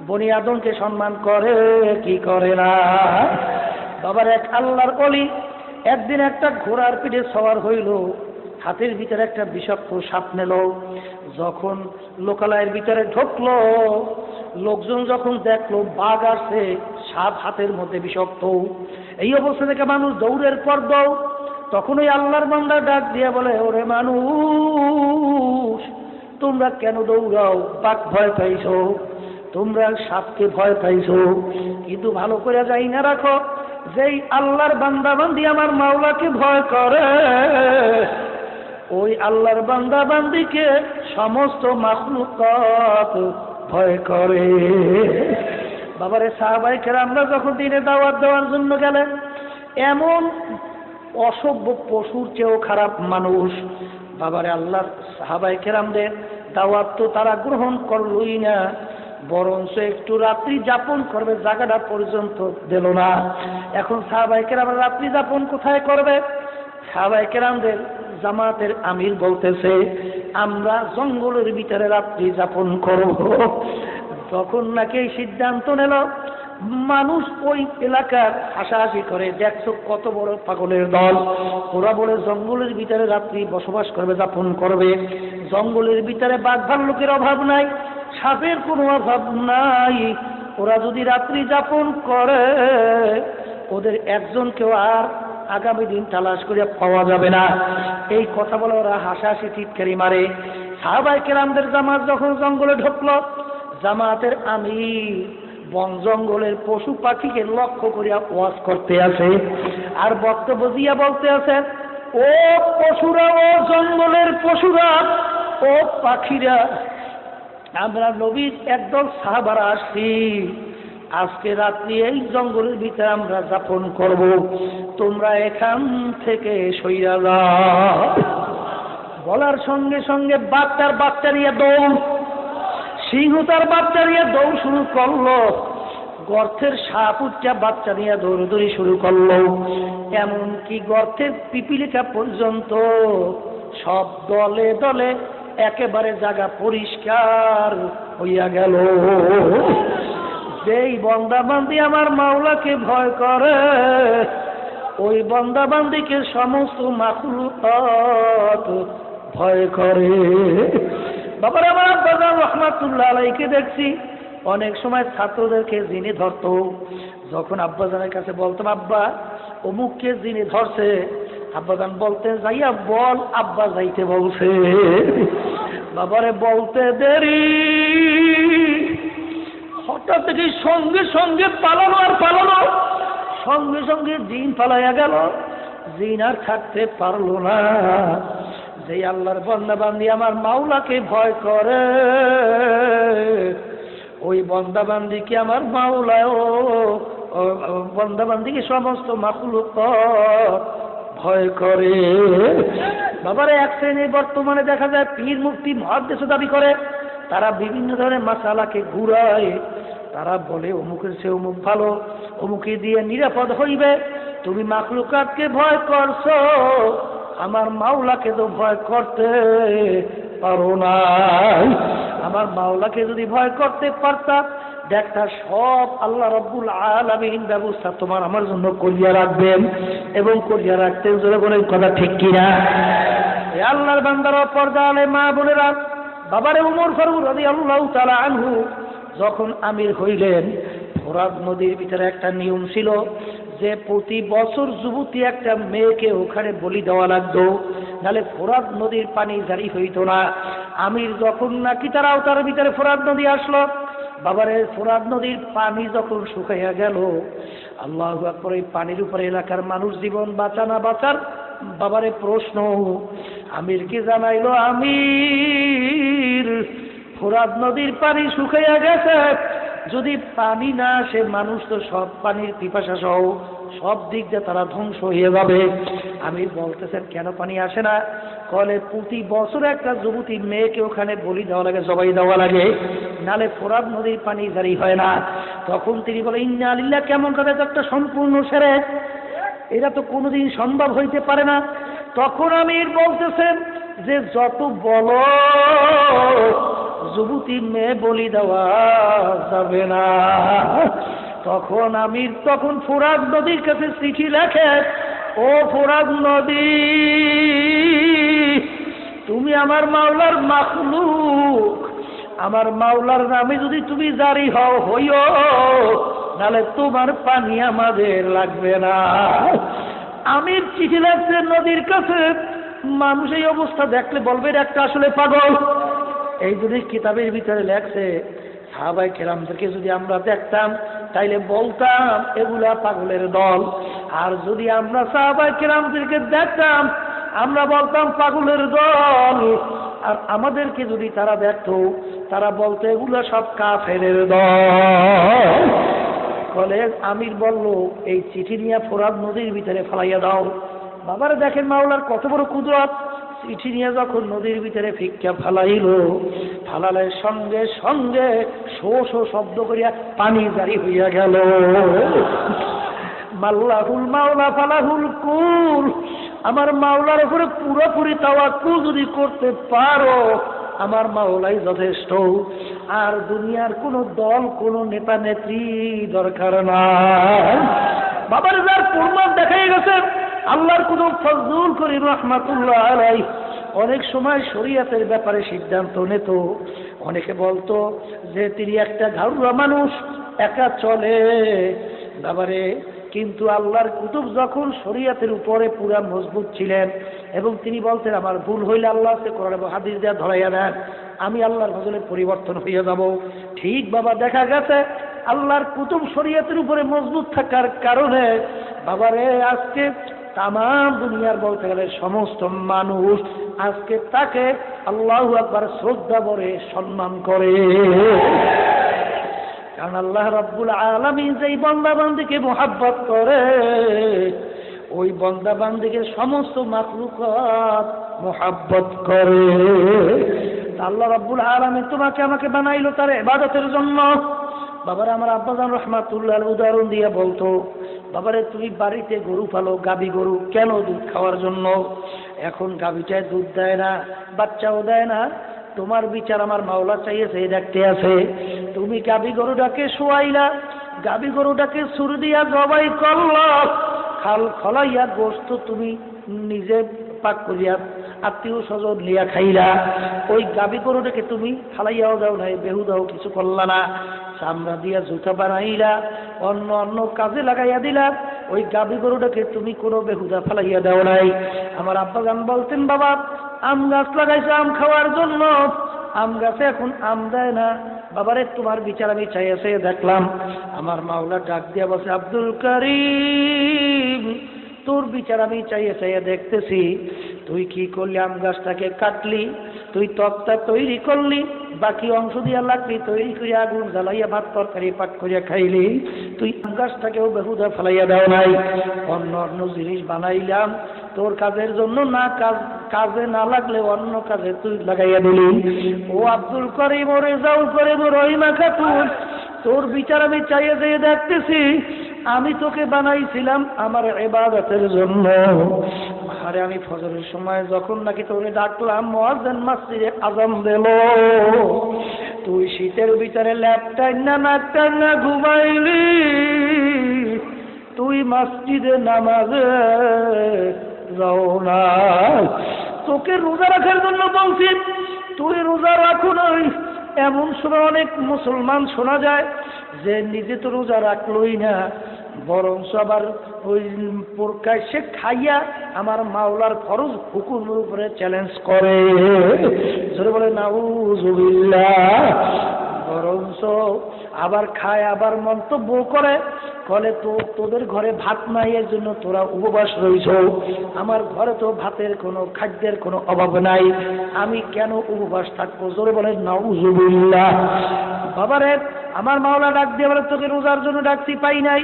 বনি আদমকে সম্মান করে কি করে না? বাবার এক আল্লাহর ওলি একদিন একটা ঘোড়ার পিঠে সওয়ার হইল, হাতের ভিতরে একটা বিষাক্ত সাপ নিল। যখন লোকালয়ের ভিতরে ঢুকলো, লোকজন যখন দেখলো বাঘ আসছে, সাপ হাতের মধ্যে বিষাক্ত, এই অবস্থা থেকে মানুষ দৌড়ের পর দৌড়। তখন ওই আল্লাহর বান্দা ডাক দিয়ে বলে, ওরে মানুষ তোমরা কেন দৌড়াও? বাঘ ভয় পাইছো, তোমরা সাপকে ভয় পাইছো, কিন্তু ভালো করে যাই না রাখো, যেই আল্লাহর বান্দা বান্দি আমার মাওলাকে ভয় করে, ওই আল্লাহর বান্দা বান্দিকে সমস্ত মাখলুকাত ভয় করে। বাবারে সাহাবায়ে কেরামরা যখন দিনে দাওয়াত দেওয়ার জন্য গেলেন, এমন অসভ্য পশুর চেয়েও খারাপ মানুষ, বাবারে আল্লাহর সাহাবায়ে কেরামদের দাওয়াত তো তারা গ্রহণ করলই না, বরঞ্চ একটু রাত্রি যাপন করবে জায়গাটা পর্যন্ত দিল না। এখন সাহাবায়ে কেরামরা রাত্রি যাপন কোথায় করবে? সাহাবায়ে কেরামদের জামাতের আমির বলতেছে, আমরা জঙ্গলের ভিতরে রাত্রি যাপন করব। তখন নাকি এই সিদ্ধান্ত নিল, মানুষ ওই এলাকার হাসাহাসি করে, দেখছো কত বড় পাগলের দল, ওরা বলে জঙ্গলের ভিতরে রাত্রি বসবাস করবে, যাপন করবে। জঙ্গলের ভিতরে বাঘ ভাল্লুকের অভাব নাই, সাপের কোনো অভাব নাই, ওরা যদি রাত্রি যাপন করে ওদের একজনকেও আর আগামী দিন তালাশ করে পাওয়া যাবে না। এই কথা বলে ওরা হাসাহাসি টিটকারি মারে। সাহাবায়ে কেরামদের জামাত যখন জঙ্গলে ঢুকলো, জামাতের আমির বন জঙ্গলের পশু পাখিকে লক্ষ্য করিয়া ওয়াজ করতে আছে, আর বক্তব্য দিয়া বলতে আছে, ও পশুরা, ও জঙ্গলের পশুরা, ও পাখিরা, আমরা নবীর একদল সাহাবারা আসছি, আজকে রাত্রি এই জঙ্গলের ভিতরে আমরা যাপন করব, তোমরা এখান থেকে সইরা যাও। বলার সঙ্গে সঙ্গে বাচ্চা নিয়ে দৌড়, সিংহ তার বাচ্চা নিয়ে দৌড় শুরু করলো। গর্তের সাপ উচ্চা বাচ্চা নিয়ে দৌড়দৌড়ি শুরু করলো। এমনকি গর্তের পিপিলিকা পর্যন্ত সব দলে দলে একেবারে জায়গা পরিষ্কার হইয়া গেল। যেই বন্দাবান্দি আমার মাওলাকে ভয় করে, ওই বন্দাবান্দিকে সমস্ত মাখলুকাত ভয় করে। বাবার আমার আব্বাজান রহমাতুল্লাহ আলাইহিকে দেখছি অনেক সময় ছাত্রদেরকে জিনে ধরতো। যখন আব্বাজানের কাছে বলতাম, আব্বা অমুককে জিনে ধরছে, আব্বাজান বলতেন, যাইয়া বল আব্বা যাইতে বলছে। বাবারে বলতে দেরি, হঠাৎ থেকে সঙ্গে সঙ্গে পালানো আর পালানো, সঙ্গে সঙ্গে জিন পালাইয়া গেল। জিন আর থাকতে পারলো না। যে আল্লাহর বান্দা বান্দি আমার মাওলাকে ভয় করে, ওই বান্দা বান্দিকে আমার মাওলায় বান্দা বান্দিকে সমস্ত মাখলুকাত ভয় করে। বাবারে এক শ্রেণীর বর্তমানে দেখা যায় পীর মুফতি মুহাদ্দিস দাবি করে, তারা বিভিন্ন ধরনের মাসালাকে ঘুরায়। তারা বলে অমুকের সে অমুক ভালো, অমুকে দিয়ে নিরাপদ হইবে। তুমি মাখলুকাতকে ভয় করছো, আমার মাওলাকে তো ভয় করতে পারো না। আমার মাওলাকে যদি ভয় করতে পারতাম, দেখতা সব আল্লাহ রাব্বুল আলামিন ব্যবস্থা তোমার আমার জন্য করিয়া রাখবেন, এবং করিয়া রাখতেন। জোরে বলেন কথা ঠিক কিনা? আল্লাহর বান্দারা, পর্দা আলে মা বোনেরা, বাবারে উমর ফারুক রাদিয়াল্লাহু তাআলা আনহু যখন আমির হইলেন, ফোরাত নদীর ভিতরে একটা নিয়ম ছিল যে প্রতি বছর যুবতী একটা মেয়েকে ওখানে বলি দেওয়া লাগতো, নাহলে ফোরাত নদীর পানি জারি হইত না। আমির যখন নাকি তার আওতার ভিতরে ফোরাত নদী আসলো, বাবারে ফোরাত নদীর পানি যখন শুকাইয়া গেল, আল্লাহু আকবার, এই পানির উপরে এলাকার মানুষ জীবন বাঁচা না বাঁচার বাবারে প্রশ্ন আমিরকে জানাইলো, আমির ফোরাত নদীর পানি শুকাইয়া গেছে, যদি পানি না আসে মানুষ তো সব পানির পিপাসা সহ সব দিক দিয়ে তারা ধ্বংস হয়ে যাবে। আমির বলতেছেন, কেন পানি আসে না? কলে প্রতি বছর একটা যুবতী মেয়েকে ওখানে বলি দেওয়া লাগে, জবাই দেওয়া লাগে, নালে ফোরাত নদীর পানি জারি হয় না। তখন তিনি বলে, ইন্না লিল্লাহ, কেমন কথা, একটা সম্পূর্ণ শিরক, এটা তো কোনোদিন সম্ভব হইতে পারে না। তখন আমির বলতেছেন যে যত বলো যুবতী মেয়ে বলি দেওয়া যাবে না। তখন আমির তখন ফোরাত নদীর কাছে চিঠি লেখে, ও ফোরাত নদী, তুমি আমার মাওলার মাখলুক, আমার মাওলার নামে যদি তুমি জারি হইও, নাহলে তোমার পানি আমাদের লাগবে না। আমির চিঠি লাগছে নদীর কাছে। মানুষ এই অবস্থা দেখলে বলবে একটা আসলে পাগল। এই যদি কিতাবের ভিতরে লেখছে, সাহাবায়ে কেরামদেরকে যদি আমরা দেখতাম তাইলে বলতাম এগুলা পাগলের দল। আর যদি আমরা সাহাবায়ে কেরামদেরকে দেখতাম, আমরা বলতাম পাগলের দল। আর আমাদেরকে যদি তারা দেখতো, তারা বলতো এগুলা সব কাফেরের দল। বলে আমির বলল, এই চিঠি নিয়ে ফোরাত নদীর ভিতরে ফেলাইয়া দাও। বাবারা দেখেন মাওলার কত বড় কুদরত। চিঠি নিয়ে যখন নদীর ভিতরে ফিক্কা ফালাইল, ফালালের সঙ্গে সঙ্গে শো শো শব্দ করিয়া পানি জারি হইয়া গেল। মাল্লাহুল মাওলা ফালাহুল কুল, আমার মাওলার উপরে পুরোপুরি তাওয়াক্কুল যদি করতে পারো, আমার মাওলাই যথেষ্ট। আর দুনিয়ার কোন দল, কোন নেতা নেত্রী দরকার নাই। বাবার যার প্রমাণ দেখাই গেছে, আল্লাহর কোন ফজল করি রহমাতুল্লাহ আলাইহি অনেক সময় শরীয়তের ব্যাপারে সিদ্ধান্ত নিত। অনেকে বলতো যে তিনি একটা ঘাড়ুয়া মানুষ, একা চলে। বাবারে, কিন্তু আল্লাহর কুতুব যখন শরীয়তের উপরে পুরা মজবুত ছিলেন, এবং তিনি বলতেন আমার ভুল হইলে আল্লাহ কোরআন এবং হাদিস দেয়া ধরাইয়া দেন, আমি আল্লাহর ফজলে পরিবর্তন হইয়া যাব। ঠিক বাবা, দেখা গেছে আল্লাহর কুতুব শরীয়তের উপরে মজবুত থাকার কারণে বাবারে আজকে তামাম দুনিয়ার বলতে গেলে সমস্ত মানুষ আজকে তাকে আল্লাহু আকবার শ্রদ্ধা ভরে সম্মান করে। কারণ আল্লাহ রাব্বুল আলামিন যেই বান্দা বান্দীকে মুহাব্বত করে ওই বান্দা বান্দীকে সমস্ত মাখলুকাত মুহাব্বত করে। আল্লাহ রাব্বুল আলামিন তোমাকে আমাকে বানাইলো তার ইবাদতের জন্য। বাবারা আমার আব্বাজান রাহমাতুল্লাহ উদাহরণ দিয়ে বলতো, বাবারে তুমি বাড়িতে গরু পালো, গাবি গরু, কেন? দুধ খাওয়ার জন্য। এখন গাবিটায় দুধ দেয় না, বাচ্চাও দেয় না, তোমার বিচার আমার মাওলা চাইয়েছে দেখতে আছে। তুমি গাবি গরুটাকে শোয়াইলা, গাবি গরুটাকে সুর দিয়া জবাই করলো, খাল খলাইয়া গোস্ত তুমি নিজে পাক করিয়া আত্মীয় স্বজন লিয়া খাইলা। ওই গাবি গরুটাকে তুমি ফালাইয়াও দাও নাই, বেহুদাও কিছু করলা না, চামড়া দিয়া জুতা বানাইলা, অন্য অন্য কাজে লাগাইয়া দিলা। ওই গাবি গরুটাকে তুমি কোনো বেহুদা ফালাইয়া দাও নাই। আমার আব্বাজান বলতেন, বাবা আম গাছ লাগাইছে আম খাওয়ার জন্য, আম গাছে এখন আম দেয় না। বাবারে তোমার বিচার আমি চাইছে দেখলাম। আমার মাওলা ডাক দিয়া বসে, আব্দুল করিম তোর বিচার আমি চাইয়ে দেখতেছি। তুই কি করলি? আম গাছটাকে কাটলি, তুই তক্তা তৈরি করলি, বাকি অংশ দিয়া লাকড়ি তৈরি করে আগুন জ্বালাইয়া ভাত তরকারি পাক করিয়া খাইলি। তুই আম গাছটাকেও বেহুদা ফেলাইয়া দাও নাই, অন্য অন্য জিনিস বানাইলাম তোর কাজের জন্য না, কাজে না লাগলে অন্য কাজে তুই লাগাইয়া দিলি। ও আব্দুল করিম, ও রেজাউল করিম, ও রহিমা খাতুন, তোর বিচার আমি চাইয়ে দেখতেছি। আমি তোকে বানাইছিলাম আমার ইবাদতের জন্য। আরে আমি ফজরের সময় যখন নাকি তোরে ডাকলাম, মুয়াজ্জিন মসজিদে আযান দিল, তুই শীতের ভিতরে ল্যাপটাই না নাকটাই না ঘুমাইলি, তুই মসজিদে নামাজে যাও না। তোকে রোজা রাখার জন্য বলছি, তুই রোজা রাখো নাই। এমন সময় অনেক মুসলমান শোনা যায় যে নিজে তো রোজা রাখলই না, বরং আবার ওই প্রকাশ্যে খাইয়া আমার মাওলার ফরজ হুকুমের উপরে চ্যালেঞ্জ করে। বলে নাউজুবিল্লাহ। বরং আবার খায়, আবার মন্তব্য করে, ফলে তো তোদের ঘরে ভাত নাই, এর জন্য তোরা উপবাস রইছ। আমার ঘরে তো ভাতের কোনো খাদ্যের কোনো অভাব নাই, আমি কেন উপবাস থাকবো? জোরে বলে নাউজুবিল্লাহ। বাবারে আমার মাওলা ডাক দিয়ে বলে, তোকে রোজার জন্য ডাকছি পাই নাই।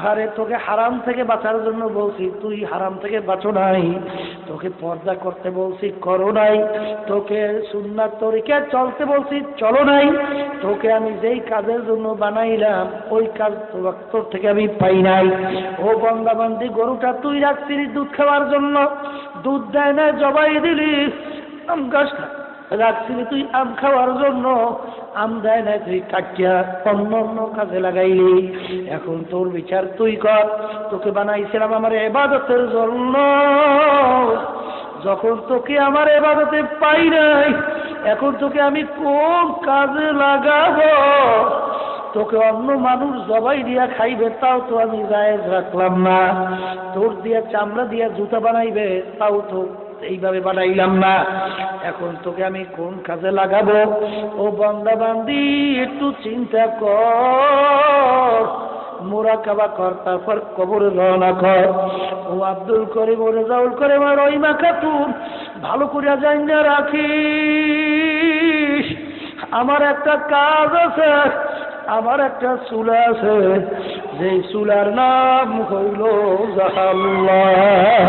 আরে তোকে হারাম থেকে বাঁচার জন্য বলছি, তুই হারাম থেকে বাঁচো নাই। তোকে পর্দা করতে বলছি, করো নাই। তোকে সুন্নাত তরিকায় চলতে বলছি, চলো নাই। তোকে আমি যেই কাজের জন্য বানাইলাম ওই কাজ তোর থেকে আমি পাই নাই। ও বান্দা বান্দি, গরুটা তুই রাখছিলি দুধ খাওয়ার জন্য, দুধ দেয় না, জবাই দিলি। আম গাছ রাখছিলি তুই আম খাওয়ার জন্য, আম দেয় না, তুই কাটিয়া অন্য অন্য কাজে লাগাইলি। এখন তোর বিচার তুই কর। তোকে বানাইছিলাম আমার ইবাদতের জন্য, যখন তোকে আমার ইবাদতে পাই নাই, এখন তোকে আমি কোন কাজে লাগাবো? তোকে অন্য মানুষ জবাই দিয়া খাইবে, তাও তো আমি জায়েজ রাখলাম না। তোর দিয়া চামড়া দিয়া জুতা বানাইবে, তাও তো এইভাবে বানাইলাম না। এখন তোকে আমি কোন কাজে লাগাবো? ও বান্দা বান্দি, একটু চিন্তা কর, মুরাকাবা কর, তারপর কবরে রওনা কর। ও আব্দুল করিম, ও রেজাউল করিম, আর রহিমা খাতুন, ভালো করে জানিয়ে রাখিস, আমার একটা কাজ আছে, আমার একটা চুলা আছে, যে চুলার নাম হইল জাহান্নাম।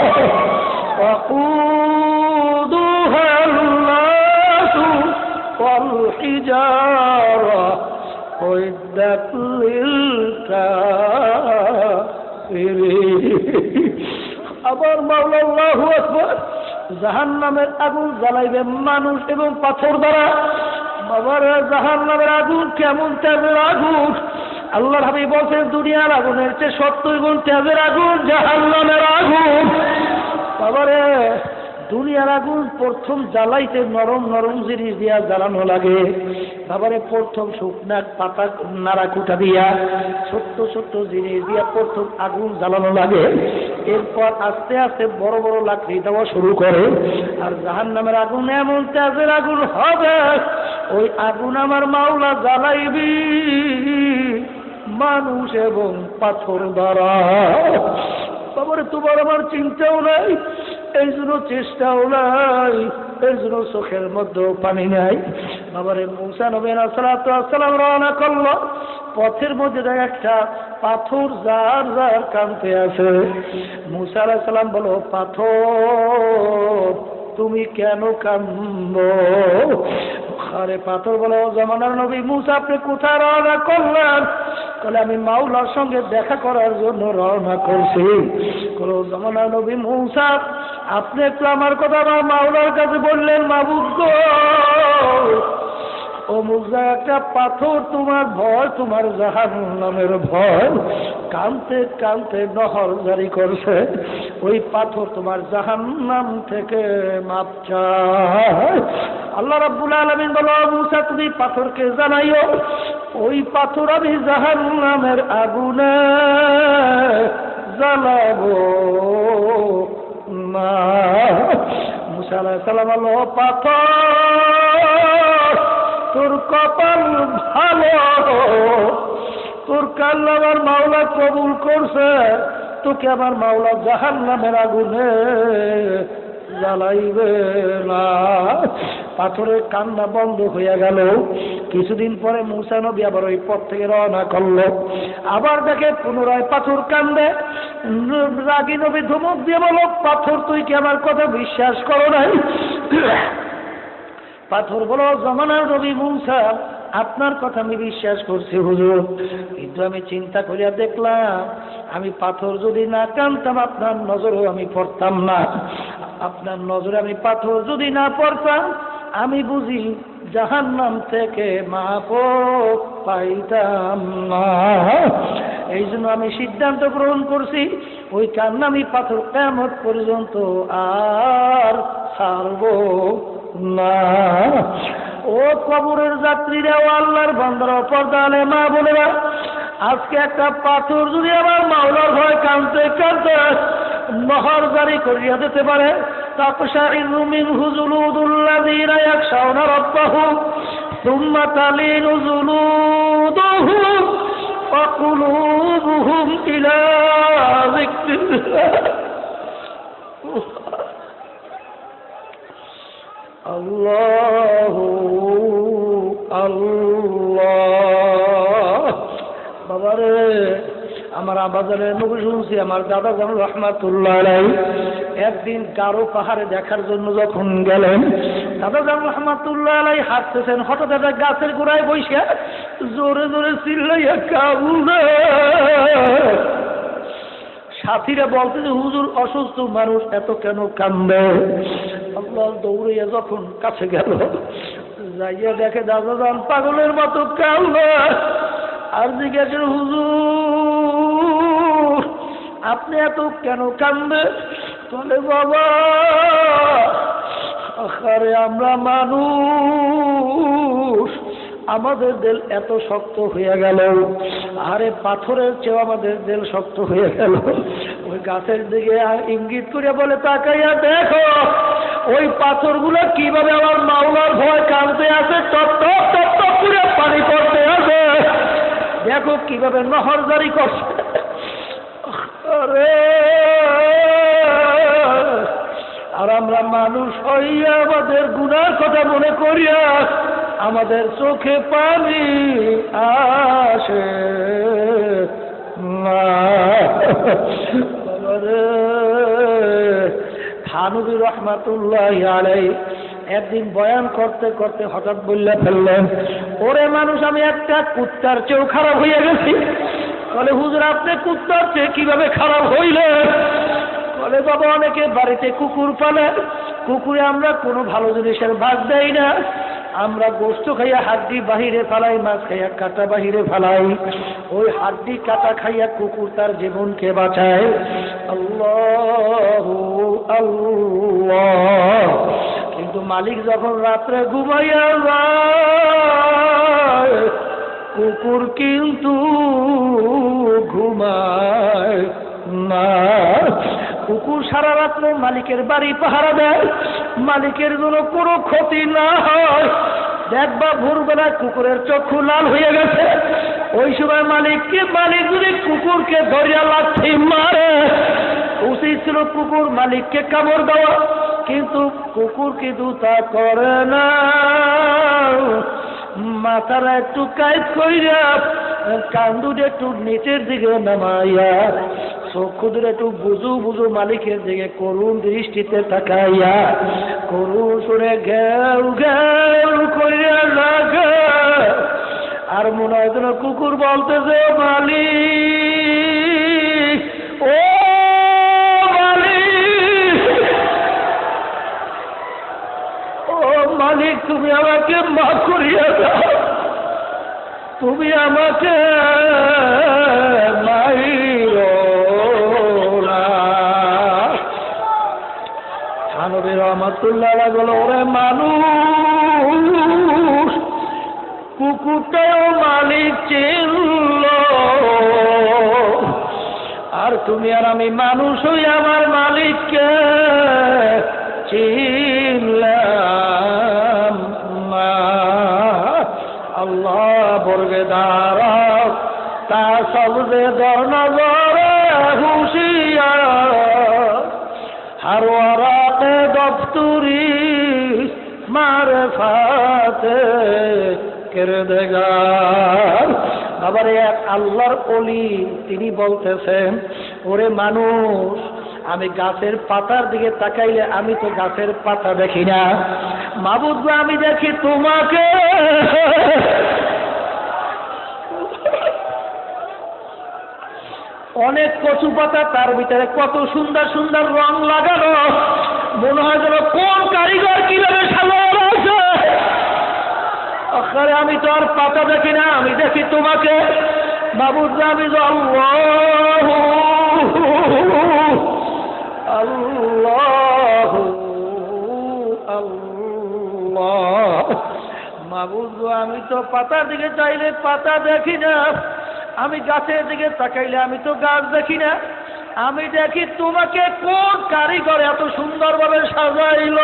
وقودها الناس والحجارة أعدت للكافرين। আবার মাওলা আল্লাহু আকবার, জাহান্নামের আগুন জ্বালাইবে মানুষ এবং পাথর দ্বারা। বাবার জাহান্নামের আগুন কেমন তেজের আগুন! আল্লাহর হাবিব বলেন, দুনিয়ার আগুনের চেয়ে 70 গুণ তেজের আগুন জাহান্নামের আগুন। বাবারে, দুনিয়ার আগুন প্রথম জ্বালাইতে নরম নরম জিনিস দিয়া জ্বালানো লাগে। বাবারে, প্রথম শুকনা পাতা নাড়া কুটা দিয়া ছোট্ট ছোট্ট জিনিস দিয়া প্রথম আগুন জ্বালানো লাগে। এরপর আস্তে আস্তে বড় বড় লাকড়ি দেওয়া শুরু করে। আর জাহান্নামের আগুন এমন তেজের আগুন হবে, ওই আগুন আমার মাওলা জ্বালাইবি মানুষ এবং পাথর দ্বারা। বাবারে, তোমার আমার চিন্তাও নাই, এই জন্য চেষ্টাও নাই। এর জন্য চোখের মধ্যেও পানি নাই। বাবারে মুসা নবী আলাইহিস সালাতু ওয়াস সালাম রওনা করলো, পথের মধ্যে একটা পাথর যার যার কাঁদতে আছে। মুসা আলাইহিস সালাম বলো, পাথর তুমি কেন কাঁদো? আরে পাথর বলো, জামানার নবী মুসা আপনি কোথায় রওনা করলেন? বলে আমি মাওলার সঙ্গে দেখা করার জন্য রওনা করছি। বলো জামানার নবী মুসা আপনি একটু আমার কথা আমার মাওলার কাছে বললেন, মাবুদ গো ও মুসা একটা পাথর তোমার ভয়, তোমার জাহান্নামের ভয়, কানতে কানতে নহর জারি করছে, ওই পাথর তোমার জাহান্নাম থেকে মাপ চায়। আল্লাহ রাব্বুল আলামিন বলো মুসা তুমি পাথরকে জানাইও ওই পাথর আমি জাহান্নামের আগুনে জ্বালাবো না। মুসা আলাইহিস সালাম বলো, পাথর তোর কপাল ভালো, তোর কান্না আমার মাওলা কবুল করছে, তোকে আমার মাওলা জাহান্নামের আগুনে জ্বালাইবে না। পাথরের কান্না বন্ধ হয়ে গেল। কিছুদিন পরে মুসা নবী আবার ওই পথ থেকে রওনা করলো, আবার দেখে পুনরায় পাথর কান্দে। রাগী নবী ধমক দিয়ে বলো, পাথর তুই কি আমার কথা বিশ্বাস করো নাই? পাথর বলো, জামানার নবী মুসা আপনার কথা আমি বিশ্বাস করছি হুজুর, কিন্তু আমি চিন্তা করিয়া দেখলাম আমি পাথর যদি না কানতাম আপনার নজরেও আমি পড়তাম না, আপনার নজরে আমি পাথর যদি না পড়তাম আমি বুঝি জাহান্নাম থেকে মাপও পাইতাম না। এই জন্য আমি সিদ্ধান্ত গ্রহণ করছি ওই কান্না আমি পাথর কিয়ামত পর্যন্ত আর ছাড়ব না। ও কবরের যাত্রীরা, ও আল্লাহর বান্দারা, পর্দা আলে মা বোনেরা, আজকে একটা পাথর যদি আমার মাওলার ভয় কাঁদতে কাঁদতে নহর জারি করিয়া দিতে পারে, তাকশাইরু মিনহু জুলুদুল্লাযীনা ইয়াখশাউনা রাব্বাহুম সুম্মা তালিনু জুলুদুহুম ওয়া কুলুবুহুম ইলা যিকরিল্লাহ। আল্লাহু আল্লাহ। বাবারে আমার আবাজানের মুখে শুনছি আমার দাদা জান রহমাতুল্লাহ আলাইহি একদিন গারো পাহাড়ে দেখার জন্য যখন গেলেন, দাদা জান রহমাতুল্লাহ আলাইহি হাঁটতেছেন, হঠাৎ একটা গাছের গোড়ায় বসে জোরে জোরে চিল্লাইয়া কাঁদে। সাথীরা বলতে যে হুজুর অসুস্থ মানুষ এত কেন কান্দে? আল্লাহ দৌড়িয়া যখন কাছে গেল, যাইয়া দেখে দাদা জান পাগলের মতো কান্দে। আর জিজ্ঞাসা, হুজুর আপনি এত কেন কান্দে? বলে বাবা আরে আমরা মানুষ, আমাদের দিল এত শক্ত হয়ে গেল, আরে পাথরের চেয়ে আমাদের দিল শক্ত হয়ে গেল। ওই গাছের দিকে ইঙ্গিত করে বলে তাকাইয়া দেখো ওই পাথরগুলো কিভাবে আমার মাওলার ভয় কাঁদতে আছে, টপ টপ টপ টপ করে পানি পড়তে আছে, দেখো কিভাবে নহর জারি করছে। আরে আর আমরা মানুষ হইয়া আমাদের গুনার কথা মনে করিয়া আমাদের চোখে পানি আসে না। থানভী রহমাতুল্লাহি আলাইহি একদিন বয়ান করতে করতে হঠাৎ বললে ফেললেন, ওরে মানুষ আমি একটা কুত্তার চেয়েও খারাপ হয়ে গেছি। বলে হুজুর আপনি কুত্তার চেয়ে কিভাবে খারাপ হইলেন? বলে বাবা অনেকে বাড়িতে কুকুর পালে, কুকুরে আমরা কোনো ভালো জিনিসের ভাগ দেই না, আমরা গোস্ত খাইয়া হাড্ডি বাহিরে ফেলাই, মাছ খাইয়া কাটা বাহিরে ফেলাই, ওই হাড্ডি কাটা খাইয়া কুকুর তার জীবনকে বাঁচায়। আল্লাহু আল্লাহ। কিন্তু মালিক যখন রাত্রে ঘুমাইয়া যায়, কুকুর কিন্তু ঘুমায় না। কুকুর সারা রাত্র মালিকের বাড়ি পাহারা দেয়, মালিকের জন্য কোনো ক্ষতি না হয়। দেখবা ভোরবেলায় কুকুরের চক্ষু লাল হয়ে গেছে, ওই সময় মালিক যদি কুকুরকে ধরিয়া লাথি মারে, উচিত ছিল কুকুর মালিককে কামড় দেওয়া, কিন্তু কুকুর কিন্তু তা করে না। মাথাটা একটু কাইট কইরা, কান্দুটা একটু নিচের দিকে নামাইয়া, চক্ষু দুটো একটু বুঝু বুঝু মালিকের দিকে করুণ দৃষ্টিতে তাকাইয়া, করুণ সুরে ঘেউ ঘেউ কইরা লাগে। আর মনে হয় যেন কুকুর বলতেছে, মালিক, ও মালিক, তুমি আমাকে মাফ করিয়া দাও, তুমি আমাকে মাইরো না। থানবী রহমাতুল্লাহ বলো, ওরে মানুষ, কুকুরটাও মালিক চিনল, আর তুমি আর আমি মানুষ হই আমার মালিককে চিনলাম না। আল্লাহ বর্গে দাঁড়াও, তা সবজে দর নজরে হুশিয়ার, হারওয়ারাতে দফতুরি মারফাতে কিরদগার। আবার এক আল্লাহর ওলি তিনি বলতেছেন, ওরে মানুষ, আমি গাছের পাতার দিকে তাকাইলে আমি তো গাছের পাতা দেখি না, মাবুদ গো আমি দেখি তোমাকে। অনেক কচু পাতা, তার ভিতরে কত সুন্দর সুন্দর রং লাগানো, মনে হয় যেন কোন কারিগর কিভাবে সাজানো আছে। আরে আমি তো আর পাতা দেখি না, আমি দেখি তোমাকে। মাবুদ গো আমি তো আল্লাহু আল্লাহ আল্লাহ। মাবুদ গো আমি তো পাতার দিকে চাইলে পাতা দেখি না, আমি গাছের দিকে তাকাইলে আমি তো গাছ দেখি না, আমি দেখি তোমাকে কোন কারিগর এত সুন্দরভাবে সাজাইল।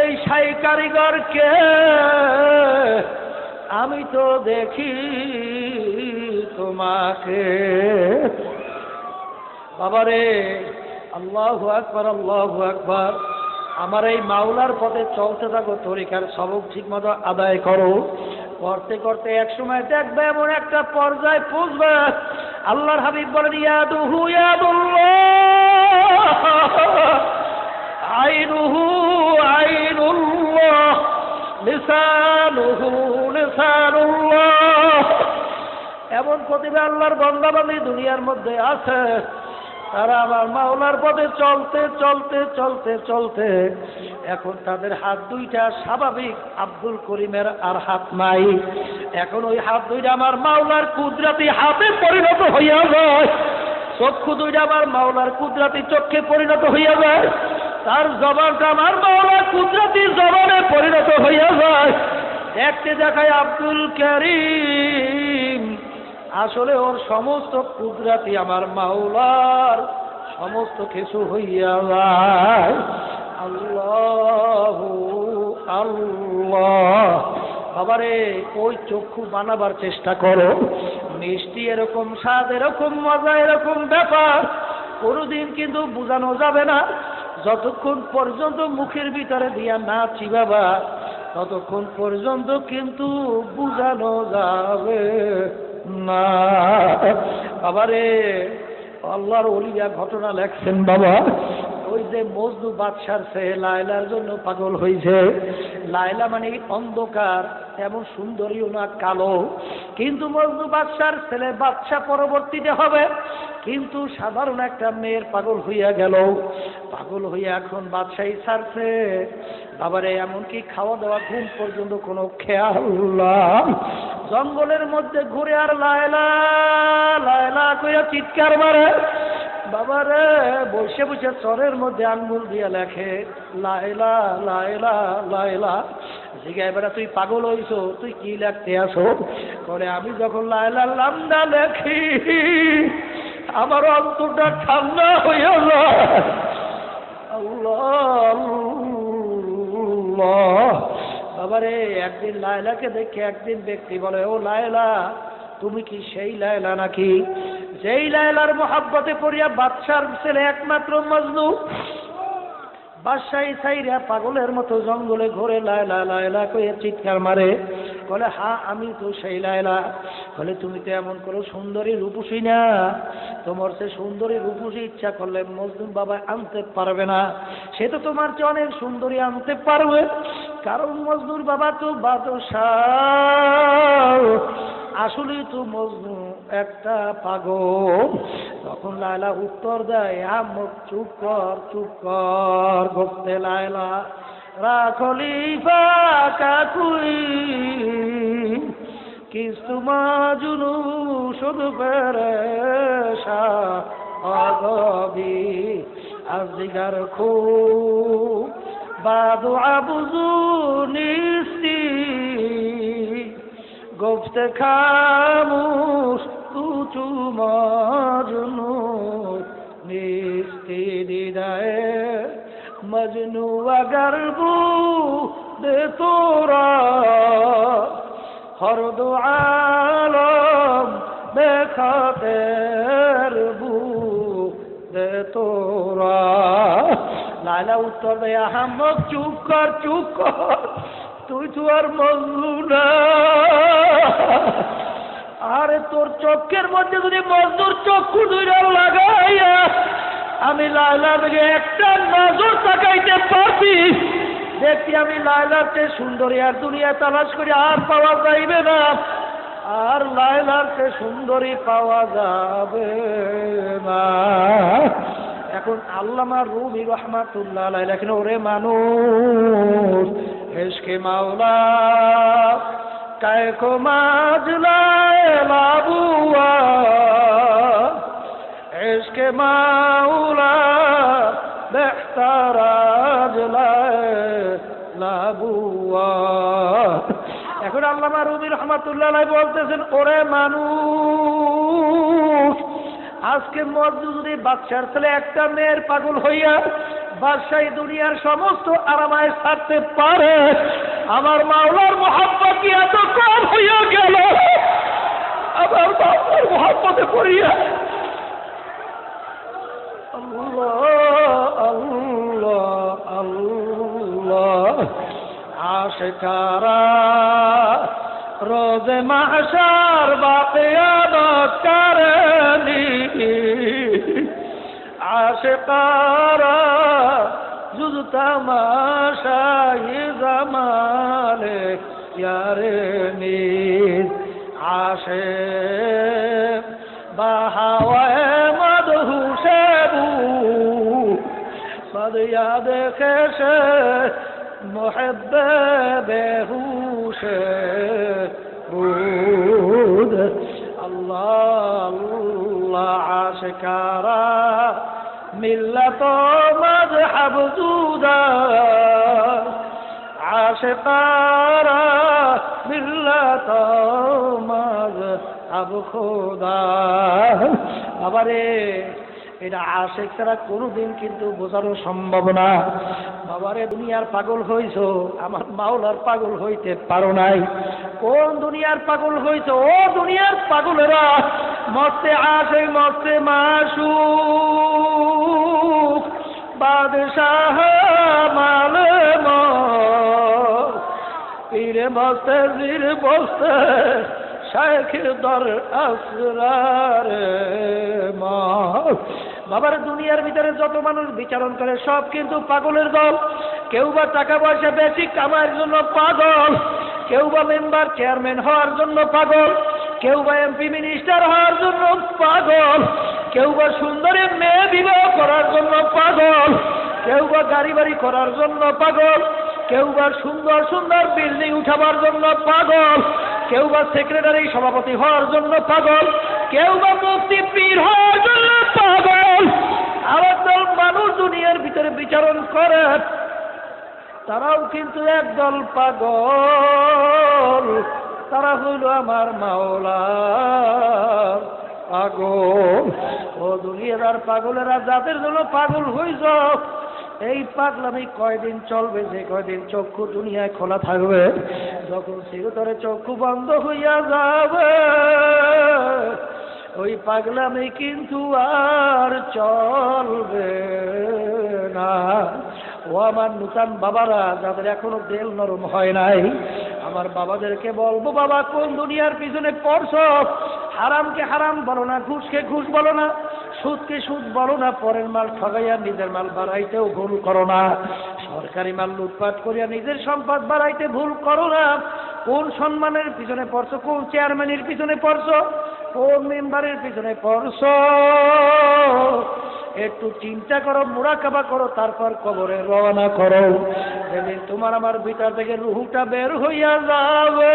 এই সাই কারিগরকে আমি তো দেখি তোমাকে। বাবারে, আল্লাহু আকবার, আল্লাহু আকবার। আমার এই মাওলার পথে চলতে থাকো, তরিকার সবক ঠিক মতো আদায় করো। করতে করতে এক সময় দেখবে এমন একটা পর্যায়ে পৌঁছবে, আল্লাহর হাবিব বলেন, ইয়াদুহু ইয়াদুল্লাহ, আইনুহু আইনুল্লাহ, লিসানুহু লিসানুল্লাহ। এমন প্রতিভা আল্লাহর বান্দা বান্দী দুনিয়ার মধ্যে আছে, তারা আমার মাওলার পথে চলতে চলতে চলতে চলতে এখন তাদের হাত দুইটা স্বাভাবিক আব্দুল করিমের আর হাত নাই, এখন ওই হাত দুইটা আমার মাওলার কুদরতি হাতে পরিণত হইয়া যায়। চক্ষু দুইটা আমার মাওলার কুদরতি চক্ষে পরিণত হইয়া যায়, তার জবানটা আমার মাওলার কুদরতি জবানে পরিণত হইয়া যায়। দেখতে দেখায় আব্দুল করিম, আসলে ওর সমস্ত কুদরতি আমার মাওলার সমস্ত কিছু হইয়া যায়। আল্লাহু আল্লাহ। বাবারে, ওই চক্ষু বানাবার চেষ্টা করো, মিষ্টি এরকম স্বাদ, এরকম মজা, এরকম ব্যাপার কোনোদিন কিন্তু বোঝানো যাবে না। যতক্ষণ পর্যন্ত মুখের ভিতরে দিয়া না চিবাবা, ততক্ষণ পর্যন্ত কিন্তু বোঝানো যাবে না। বাবারে, আল্লাহর ওলিয়া ঘটনা লেখছেন বাবা, ওই যে মজনু বাদশার ছেলে লায়লার জন্য পাগল হয়েছে। লায়লা মানে অন্ধকার, তেমন সুন্দরীও না, কালো। কিন্তু মজনু বাদশার ছেলে বাদশা পরবর্তীতে হবে, কিন্তু সাধারণ একটা মেয়ের পাগল হইয়া গেল। পাগল হইয়া এখন বাদশাহী ছাড়ছে। বাবারে, এমনকি খাওয়া দাওয়া ঘুম পর্যন্ত কোনো খেয়াল না। জঙ্গলের মধ্যে ঘুরে আর লায়লা লায়লা কইয়া চিৎকার মারে। বাবারে, বসে বসে চরের মধ্যে আঙ্গুল দিয়া লেখে লায়লা লায়লা লায়লা। জিজ্ঞাসা, এবারে তুই পাগল হইছো, তুই কি লিখতে আসো? করে, আমি যখন লায়লার নামটা লেখি আমার অন্তরটা ঠান্ডা হইয়া যায়। আল্লাহ আল্লাহ। বাবারে, একদিন লায়লাকে দেখে একদিন ব্যক্তি বলে, ও লায়লা, তুমি কি সেই লায়লা নাকি? যেই লায়লার মোহাব্বতে পড়িয়া বাদশার ছেলে একমাত্র মজনু বাদশাহী সাইরা পাগলের মতো জঙ্গলে ঘুরে লায়লা লায়লা কইয়া চিৎকার মারে, বলে হ্যাঁ আমি তো সেই লায়লা। বলে তুমি তো এমন করো সুন্দরী রূপসী না, তোমার সে সুন্দরী রূপসী ইচ্ছা করলে মজনু বাবা আনতে পারবে না, সে তো তোমার চেয়ে অনেক সুন্দরী আনতে পারবে, কারণ মজনুর বাবা তো বাদশাহ, আসলে তো মজনু একটা পাগল। তখন লায়লা উত্তর দেয়, আহমদ চুপ কর চুপ কর গোপতে লায়লা রাখলিফা কাকুই কিস্তু মাজনু শুধু পেরেশা অগবি আজিগার খু বাদু আবুজু নিস্তি গোপতে খামুশ তুচু মাজনু নিস্তি দিদায়ে মজনু अगर दे तोरा हर दो आलम बेखातिर बू दे तोरा। लायला उत्तर दे আহমদ চুপ কর তুই তো আর মজনু না। আরে তোর চোখের মধ্যে যদি মজনুর চক্ষু দুইটা লাগাইয়া আমি লায়লার দিকে একটা নজর তাকাইতে পারবি, দেখি আমি লায়লার চেয়ে সুন্দরী আর দুনিয়া তালাশ করে আর পাওয়া যাইবে না, আর লায়লার চেয়ে সুন্দরী পাওয়া যাবে না। এখন আল্লামা রুমি রহমাতুল্লাহ আলাইহি লেখেন, ওরে মানুষ ইশকে মাওলা কায়কো মাজলায় লাবুয়া ইশকে মাওলা বেহতারাজ লাবুয়া। এখন আল্লামা রুমি রহমাতুল্লাহ আলাইহি বলতেছেন, ওরে মানুষ আজকে মজনু যদি বাদশার ছেলে একটা মেয়ের পাগল হইয়া বাদশাহী দুনিয়ার সমস্ত আরামায় ছাড়তে পারে, আমার মাওলার মোহাব্বত কি এত কম হইয়া গেল? আমার মাওলার মোহাব্বতে পড়িয়া আল্লাহ আল্লাহ আল্লাহ আশিকারা রোজে মাহশার বাকিয়াত করনি, আশিকারা জুজ তামাশাই জামালে ইয়ারে নিজ আশিক বাহাওয়ায়ে মদহুশে বু बद याद खेश मुहब्ब बेहूश بود अल्लाह अल्लाह आशिकारा मिल्लत मजहब जुदा आशिकारा मिल्लत मजहब खुदा। আবারে এটা আশিক ছাড়া কোনোদিন কিন্তু বোঝানো সম্ভব না। বাবারে দুনিয়ার পাগল হইছো, আমার মাওলার পাগল হইতে পারো নাই। কোন দুনিয়ার পাগল হইছো? ও দুনিয়ার পাগলেরা, মস্তে আশিক মস্তে মাশুক বাদশাহ মালম পীরে মস্তে জির বস্তে শাইখ দর আসরার মা। বাবার দুনিয়ার ভিতরে যত মানুষ বিচারণ করে সব কিন্তু পাগলের দল। কেউ বা টাকা পয়সা বেশি কামাইয়ের জন্য পাগল, কেউ বা মেম্বার চেয়ারম্যান হওয়ার জন্য পাগল, কেউ বা এমপি মিনিস্টার হওয়ার জন্য পাগল, কেউ বা সুন্দরী মেয়ে বিবাহ করার জন্য পাগল, কেউ বা গাড়ি বাড়ি করার জন্য পাগল, কেউ বা সুন্দর সুন্দর বিল্ডিং উঠাবার জন্য পাগল, কেউ বা সেক্রেটারি সভাপতি হওয়ার জন্য পাগল, কেউ বা মুফতি পীর হওয়ার জন্য পাগল। আবার দল মানুষ দুনিয়ার ভিতরে বিচারণ করে, তারাও কিন্তু একদল পাগল। তারা হইল আমার মাওলার পাগল। ও দুনিয়ার পাগলেরা, যাদের জন্য পাগল হইছ, এই পাগলামি কয়দিন চলবে? যে কয়দিন চক্ষু দুনিয়ায় খোলা থাকবে, যখন চিরতরে চক্ষু বন্ধ হইয়া যাবে, ওই পাগলামি কিন্তু আর চলবে না। ও আমার নূতন বাবারা, যাদের এখনো দিল নরম হয় নাই, আমার বাবাদেরকে বলবো, বাবা কোন দুনিয়ার পিছনে পড়ছ? হারামকে হারাম বলো না, ঘুষকে ঘুষ বলো না, সুদকে সুদ বলো না, পরের মাল ঠগাইয়া নিজের মাল বাড়াইতেও ভুল করো না, সরকারি মাল লুটপাট করিয়া নিজের সম্পদ বাড়াইতে ভুল করো না। কোন সম্মানের পিছনে পড়ছো? কোন চেয়ারম্যানের পিছনে পড়ছো? কোন মেম্বারের পিছনে পড়ছো? একটু চিন্তা করো, মুরাকাবা করো, তারপর কবরে রওনা করো। যেদিন তোমার আমার ভিতর থেকে রুহুটা বের হইয়া যাবে,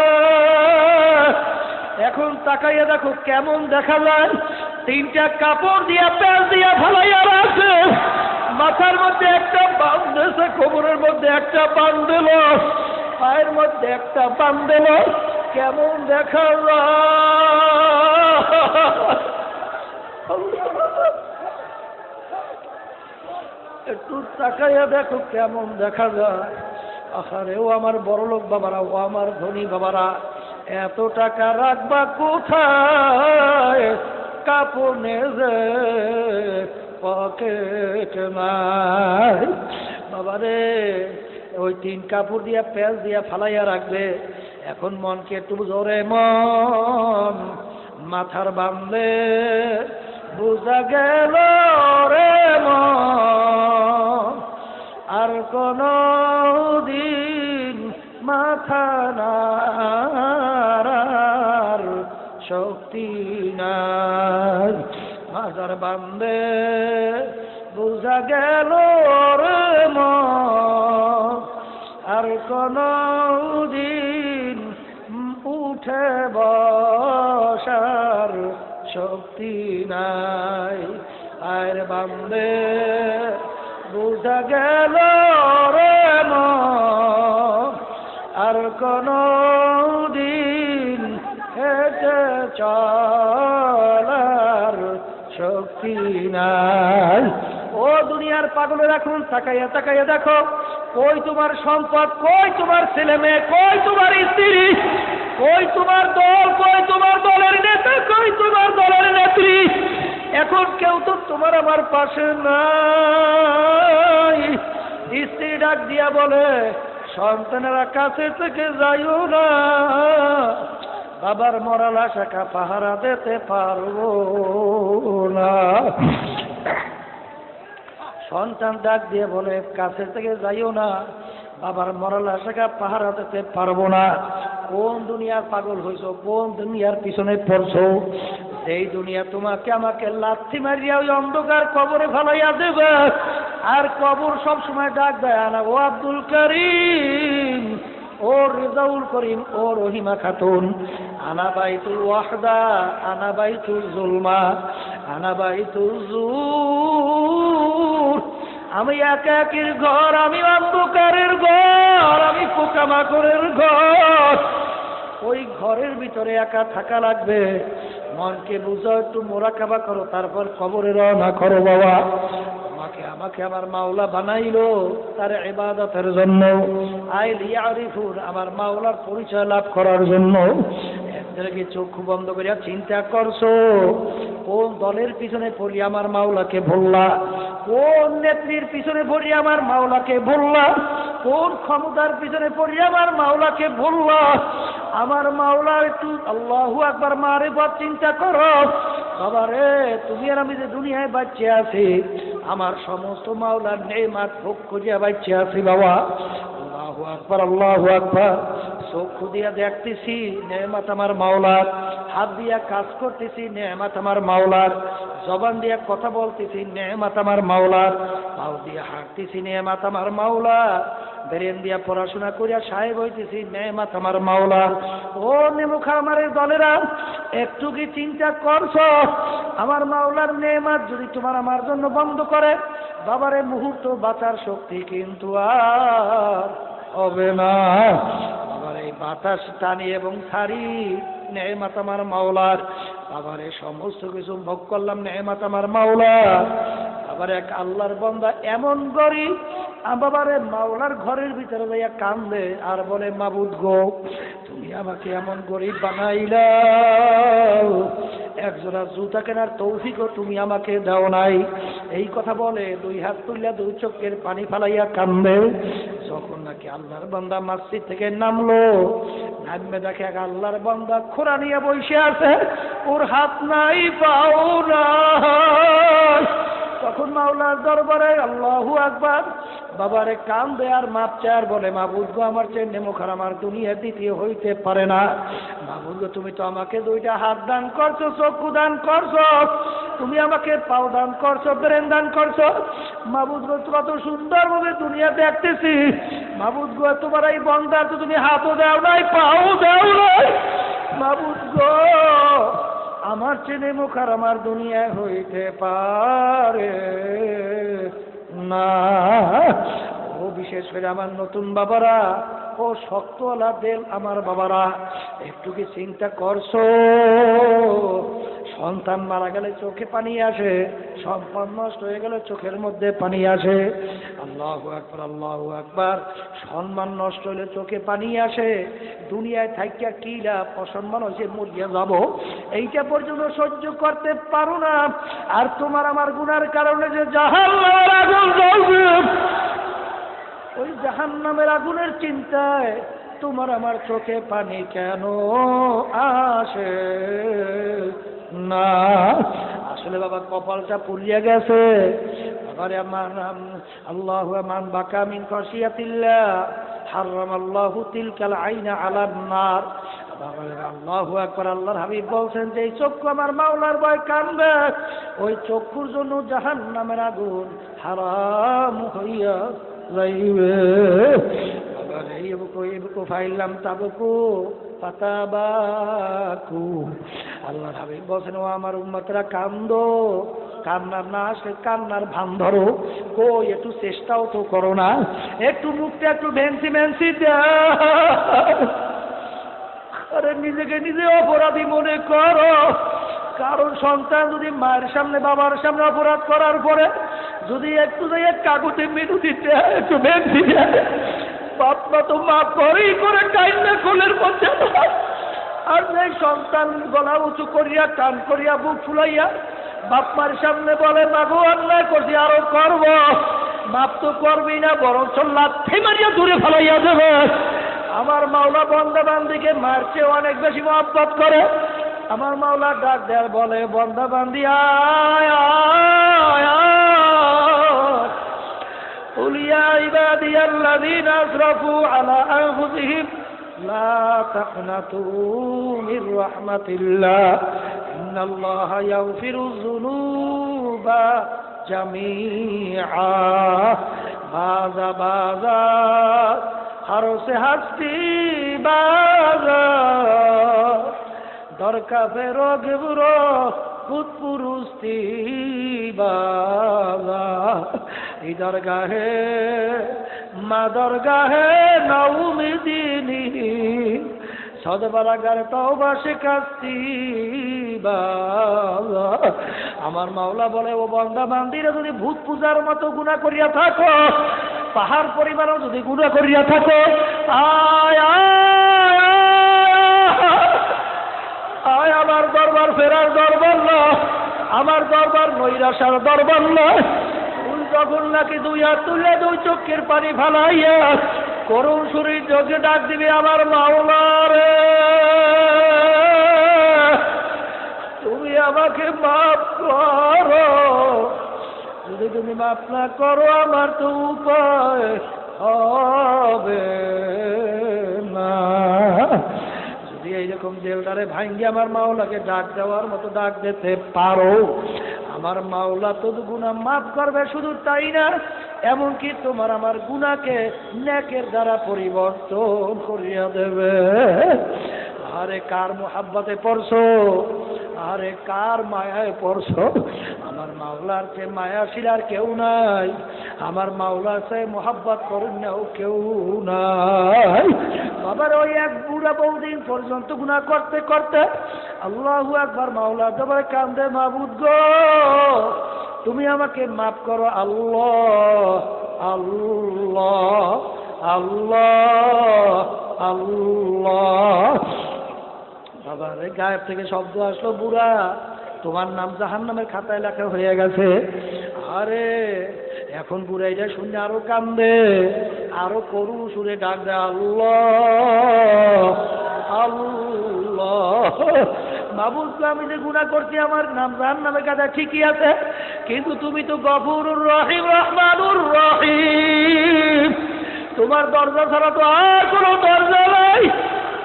এখন তাকাইয়া দেখো কেমন দেখা যায়। তিনটা কাপড় দিয়া প্যাঁচ দিয়া ফালাইয়া রাখছে, মাথার মধ্যে একটা বাঁধেছে, কোমরের মধ্যে একটা বাঁধল, পায়ের মধ্যে একটা বাঁধল, কেমন দেখা যায়। একটু তাকাইয়া দেখো কেমন দেখা যায়। আরে ও আমার বড়লোক বাবারা, ও আমার ধনী বাবারা, এত টাকা রাখবা কোথায়? কাপড় নেজে পকেট নাই বাবারে। ওই তিন কাপড় দিয়া প্যাঁচ দিয়া ফালাইয়া রাখবে। এখন মনকে একটু জোরে, মন মাথার বাঁধলে বুঝা গেল রে মন, আর কোন দিন মাথা নাড়ার শক্তি নাই। মাথার বাঁধলে বুঝা গেল রে মন, আর কোন দিন উঠে বসার শক্তি নাই। আর বাঁধলে বুঝা গেল রে মন, আর কোন দিন হেঁটে চলার শক্তি নাই। ও দুনিয়ার পাগলের, এখন তাকাইয়া তাকাইয়া দেখো, কই তোমার সম্পদ, কই তোমার ছেলে মেয়ে, কই তোমার স্ত্রী, কই তোমার দল, কই তোমার দলের নেতা, কই তোমার দলের নেত্রী? এখন কেউ তো তোমার আমার পাশে নাই। স্ত্রী ডাক দিয়া বলে, সন্তানেরা কাছে থেকে যাইও না, বাবার মরা লাশাকা পাহারা দিতে পারবো না। সন্তান ডাক দিয়ে বলে, কাছে থেকে যাইও না, বাবার মরা লাশাকা পাহারা দিতে পারবো না। কোন দুনিয়ার পাগল হইছো? কোন দুনিয়ার পিছনে পড়ছো? এই দুনিয়া তোমাকে আমাকে লাথি মারিয়া ওই অন্ধকার কবরে ফেলাইয়া দেবে। আর কবর সব সময় ডাক দেয়, আনা ও আব্দুল করিম, ও রেজাউল করিম, ও রহিমা খাতুন, আনা বাইতুল ওয়াহদা, আনা বাইতুল জুলমা, আনা বাইতুল জুর। আমি একাকির ঘর, আমি অন্ধকারের ঘর, আমি পোকামাকড়ের ঘর। ওই ঘরের ভিতরে একা থাকা লাগবে। মনকে বুঝো, একটু মোরাকাবা করো, তারপর কবরে রওনা করো। বাবা আমাকে আমার মাওলা বানাইলো তার ইবাদতের জন্য, আইল ইয়ারিফুন, আমার মাওলার পরিচয় লাভ করার জন্য। একদিকে চক্ষু বন্ধ করিয়া চিন্তা করছো, কোন দলের পিছনে পড়ি আমার মাওলাকে ভুললা, কোন নেত্রীর পিছনে পড়ি আমার মাওলাকে ভুললা, কোন ক্ষমতার পিছনে পড়ি আমার মাওলাকে ভুললা। আমার মাওলা একটু আল্লাহু আকবার মারিফত চিন্তা করো। বাবা রে, তুমি আর আমি যে দুনিয়ায় বাঁচিয়ে আছি, আমার সমস্ত মাওলার নেমাত ভোগ করিয়া বাঁচিয়ে আছি। বাবা আল্লাহু আকবার, আল্লাহু আকবার। চক্ষু দিয়া দেখতেছি নেমাত আমার মাওলার, হাত দিয়া কাজ করতেছি নেমাত আমার মাওলার, জবান দিয়া কথা বলতেছি নেমাত আমার মাওলার, পাও দিয়া হাঁটতেছি নেমাত আমার মাওলার, ব্রেন দিয়া পড়াশোনা করিয়া সাহেব হইতেছি নেমাত আমার মাওলার। ও নেমুখা আমারের দলেরা, একটু কি চিন্তা করছো? আমার মাওলার নেমাত যদি তোমার আমার জন্য বন্ধ করে, বাবারে মুহূর্ত বাঁচার শক্তি কিন্তু আর হবে না। বাবার এই বাতাস টানি এবং ছাড়ি নেমাত আমার মাওলার। বাবারে সমস্ত কিছু ভোগ করলাম নেমাত আমার মাওলার। আবার এক আল্লাহর বান্দা এমন গরিব, বাবারে মাওলার ঘরের ভিতরে যাইয়া কান্দে আর বলে, মাবুদ গো, তুমি আমাকে এমন গরিব বানাইলা, একজোড়া জুতা কেনার তৌফিকও তুমি আমাকে দাও নাই। এই কথা বলে দুই হাত তুলিয়া দুই চোখের পানি ফালাইয়া কান্দে। যখন নাকি আল্লাহর বান্দা মসজিদ থেকে নামলো, নামবে দেখে এক আল্লাহর বান্দা খোরা নিয়ে বসে আছে, ওর হাত নাই পাও নাই। তখন মাওলার দরবারে আল্লাহু আকবার, বাবারে কান্দে আর মাপ চায় আর বলে, মাবুদ গো, আমার চেয়ে নেমুখার আমার দুনিয়া দ্বিতীয় হইতে পারে না। মাবুদ গো, তুমি তো আমাকে দুইটা হাত দান করছো, চক্ষু দান করছো, তুমি আমাকে পাও দান করছো, ব্রেন দান করছো। মাবুদ গো, কত সুন্দর ভাবে দুনিয়া দেখতেছি। মাবুদ গো, তোমার এই বন্দার তো তুমি হাতও দাও নাই, পাও দাও নাই। মাবুদ গো, আমার চেনে মুখার আমার দুনিয়া হইতে পারে না। ও বিশেষ করে আমার নতুন বাবারা, ও শক্তওয়ালা দেল আমার বাবারা, একটু কি চিন্তা করছো? সন্তান মারা গেলে চোখে পানি আসে, সম্পদ নষ্ট হয়ে গেলে চোখের মধ্যে পানি আসে। আল্লাহু আকবার, আল্লাহু আকবার। সম্মান নষ্ট হলে চোখে পানি আসে। দুনিয়ায় থাকিয়া কি লাভ? অসম্মান হয়েছে, মরিয়া যাব, এইটা পর্যন্ত সহ্য করতে পারো না। আর তোমার আমার গুনার কারণে যে জাহান্নামের আগুন জ্বলবে, ওই জাহান্নামের আগুনের চিন্তায় তোমার আমার চোখে পানি কেন আসে না? আসলে বাবা কপালটা পুড়িয়া গেছে। বাবারে আমার আল্লাহু মান বাকা মিন খাশিয়াতিল্লাহ হারামাল্লাহু তিলকাল আইনা আলান নার। আল্লাহু আকবার। আল্লাহর হাবিব বলছেন যে এই চক্ষু আমার মাওলার ভয় কাঁদবে, ওই চক্ষুর জন্য জাহান্নামের আগুন হারাম হইয়া যাইবে। ফাইলাম তাবকু ফাতাবাকু। আল্লাহর হাবিব বলছেন, ও আমার উম্মতরা কান্দো, কান্নার না আসলে কান্নার ভান ধরো। কই একটু চেষ্টাও তো করো না, একটু মুখটা একটু ভেন্সি ভেন্সি আরে নিজেকে নিজে অপরাধী মনে করো। কারণ সন্তান যদি মায়ের সামনে বাবার সামনে অপরাধ করার পরে যদি একটু কাগজে মিনতিতে একটু ভেন্সি দেয়, বাপ মা তো মাপ করেই করে কাইন্না কোলের মধ্যে। আর যে সন্তান গলা উঁচু করিয়া কান করিয়া বুক ফুলাইয়া বাপ মার সামনে বলে, মাগো অন্যায় করছি আরো করব, মাপ তো করবি না, বরঞ্চ লাথি মারিয়া দূরে ফেলাইয়া দেবে। আমার মাওলা বন্দা বান্দিকে মার চেয়ে অনেক বেশি মহব্বত করে। আমার মাওলা ডাক দেয় বলে, বন্দা বান্দি আয় আয় আয়, কুল ইয়া ইবাদিয়াল্লাযীনা আসরাফু আলা আনফুসিহিম লা তাকনাতু মির রাহমাতিল্লাহ ইন্নাল্লাহা ইয়াগফিরুয যুনুবা জামিআ। বাজা বাজা হারসে হাসতি বাজা, দরকা ফেরো গেবুরো খুদ পুরুস্তি বাজা। এই দরগাহে মা দরগাহে নাউমিদিনী সদবারাগার তওবা শিকাস্তি বাজা। আমার মাওলা বলে, ও বান্দা বান্দিরা যদি ভূত পূজার মতো গুনাহ করিয়া থাকো, পাহাড় পরিমাণও যদি গুনাহ করিয়া থাকো, আয় আয় আয় আমার দরবার ফেরার দরবার না, আমার দরবার নৈরাশার দরবার না। যখন নাকি দুই হাত তুলে দুই চোখের পানি ফালাইয়া করুণ শরীর চোখে ডাক দিবে, আমার মাওলা রে, তুমি আমাকে মাফ করো। যদি তুমি মাফ না করো, আমার তো উপায় হবে না। যদি এইরকম জেলদারে ভাঙ্গি আমার মাওলাকে ডাক দেওয়ার মতো ডাক দিতে পারো, আমার মাওলা তো গুনাহ মাফ করবে। শুধু তাই না, এমনকি তোমার আমার গুনাহকে নেকের দ্বারা পরিবর্তন করিয়া দেবে। আরে কার মোহাব্বতে পড়ছো, আরে কার মায়ায় পড়ছো? আমার মাওলার চেয়ে মায়াশীল আর কেউ নাই, আমার মাওলার চেয়ে মোহাব্বত করেন নাও কেউ নাই। বাবার ওই এক বুড়া বহুদিন পর্যন্ত গুনাহ করতে করতে আল্লাহু আকবার মাওলার দরবারে কান্দে, মাবুদ গো, তুমি আমাকে মাফ করো। আল্লাহ আল্লাহ আল্লাহ আল্লাহ। বাবার গায়েব থেকে শব্দ আসলো, বুড়া তোমার নাম জাহান্নামের খাতায় লেখা হয়ে গেছে। আরে এখন বুড়াইটা শুনে আরো কান্দে, আরো করুণ সুরে ডাক দেয়, আল্লাহ আল্লাহ। মাবুদ, আমি যে গুনাহ করছি আমার নাম জাহান্নামের খাতায় ঠিকই আছে, কিন্তু তুমি তো গফুরুর রহিম, রহমানুর রহিম। তোমার দরজা ছাড়া তো আর কোনো দরজা নাই,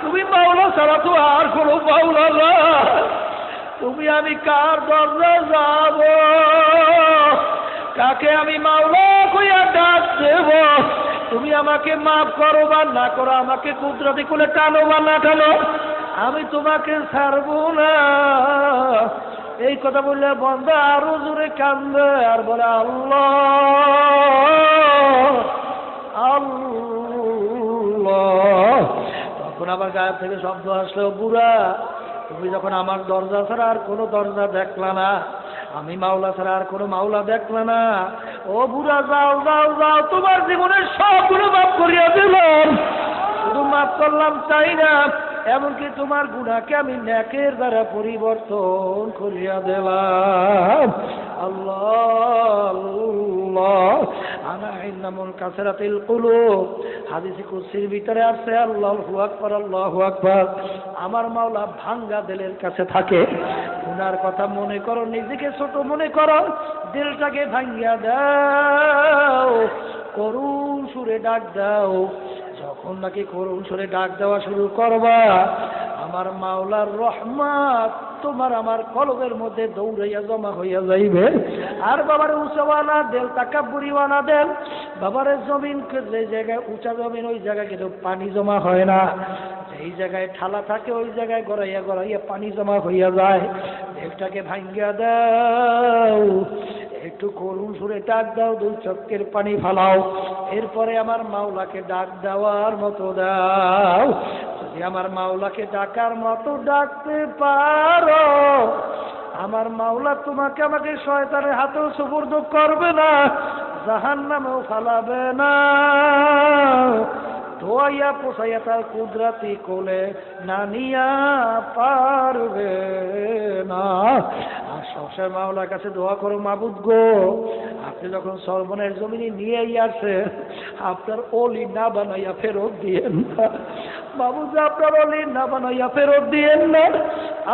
তুমি মাওলা ছাড়া তো আর কোনো মাওলা নাই। তুমি আমি কার দরজা যাব, কাকে আমি মাওলা কইয়া ডাক দেব? তুমি আমাকে মাফ করো বা না করো, আমাকে কুদরতি কোলে টানো বা না টানো, আমি তোমাকে ছাড়বো না। এই কথা বললে বান্দা আরো জোরে কান্দে আর বলে, আল্লাহ আল্লাহ। তখন আবার গায়েব থেকে শব্দ আসলো, বুড়া তুমি যখন আমার দরজা ছাড়া আর কোনো দরজা দেখলা না, আমি মাওলা ছাড়া আর কোনো মাওলা দেখলা না, ও বুড়া যাও যাও যাও, তোমার জীবনের সবগুলো মাফ করিয়া দিলাম। শুধু মাফ করলাম তাই না, এমনকি তোমার গুনাহকে আমি নেকের দ্বারা পরিবর্তন করিয়া দিলাম। আল্লাহ আল্লাহ। আনা ইন্নামুল কাসরাতিল কুলুব, হাদিসে কুদসির ভিতরে আছে, আল্লাহু আকবার আল্লাহু আকবার। আমার মাওলা ভাঙ্গা দিলের কাছে থাকে। গুনার কথা মনে করো, নিজেকে ছোট মনে করো, দিলটাকে ভাঙ্গিয়া দাও, করুণ সুরে ডাক দাও। যখন নাকি করুণ সুরে ডাক দেওয়া শুরু করবা, আমার মাওলার রহমত তোমার আমার কলবের মধ্যে দৌড়াইয়া জমা হইয়া যাইবে। আর বাবারে উঁচাওয়ালা দেন, তাকাব্বুরিওয়ালা দেন, বাবারে জমিন যে জায়গায় উঁচা জমিন ওই জায়গায় কিন্তু পানি জমা হয় না, যেই জায়গায় ঠালা থাকে ওই জায়গায় গড়াইয়া গড়াইয়া পানি জমা হইয়া যায়। দেহটাকে ভাঙ্গিয়া দাও, একটু করুণ সুরে ডাক দাও, দুই চক্কের পানি ফালাও, এরপরে আমার মাওলাকে ডাক দেওয়ার মতো দাও। যদি আমার মাওলাকে ডাকার মতো ডাকতে পারো, আমার মাওলা তোমাকে আমাকে শয়তানের হাতেও সুপুর্দ করবে না, জাহান্নামেও ফালাবে না, ধোয়াইয়া পোষাইয়া তার কুদরতি কোলে নানিয়া পারবে না। আর সবসময় মাওলার কাছে দোয়া করো, মাবুদ গো, আপনি যখন সর্বনের জমিনে নিয়ে আসে, আপনার ওলি না বানাইয়া ফেরত দিয়েন না। মাবুদ, আপনার ওলি না বানাইয়া ফেরত দিয়েন না,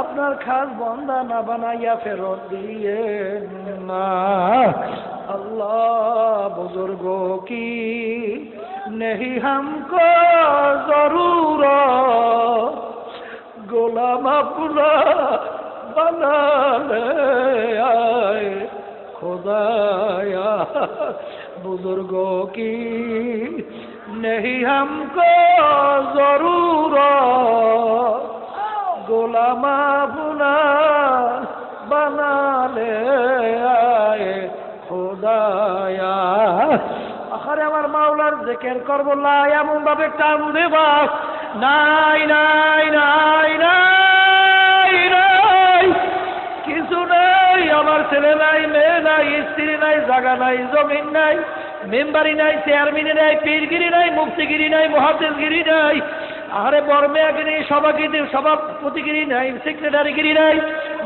আপনার খাস বন্দা না বানাইয়া ফেরত দিয়েন না। अल्लाह बुजुर्गों की नहीं हमको जरूरत, गुलाम अपना बना ले आए खुदाया। बुजुर्गों की नहीं हमको जरूरत, गुलाम अपना बना ले आए खुदाया। আরে আমার মাওলার জিকির করব, লা এমন ভাবে টান দেবা, নাই নাই নাই নাই নাই, কিছু নাই, আমার ছেলে নাই, মেয়ে নাই, স্ত্রী নাই, জায়গা নাই, জমিন নাই, মেম্বারি নাই, চেয়ারম্যান নাই, পীরগিরি নাই, মুফতিগিরি নাই, মুহাদ্দিসগিরি নাই, আরে বর্মেয়াগিরি, সভাপতিগিরি নাই, সেক্রেটারিগিরি নাই,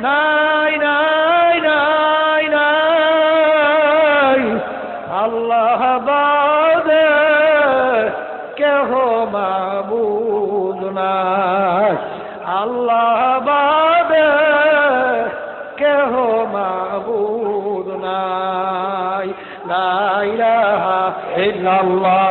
নাই নাই নাই নাই। আল্লাহ বাদে কেহ মাবুদ নাই, আল্লাহ বাদে কেহ মাবুদ নাই। লা ইলাহা ইল্লাল্লাহ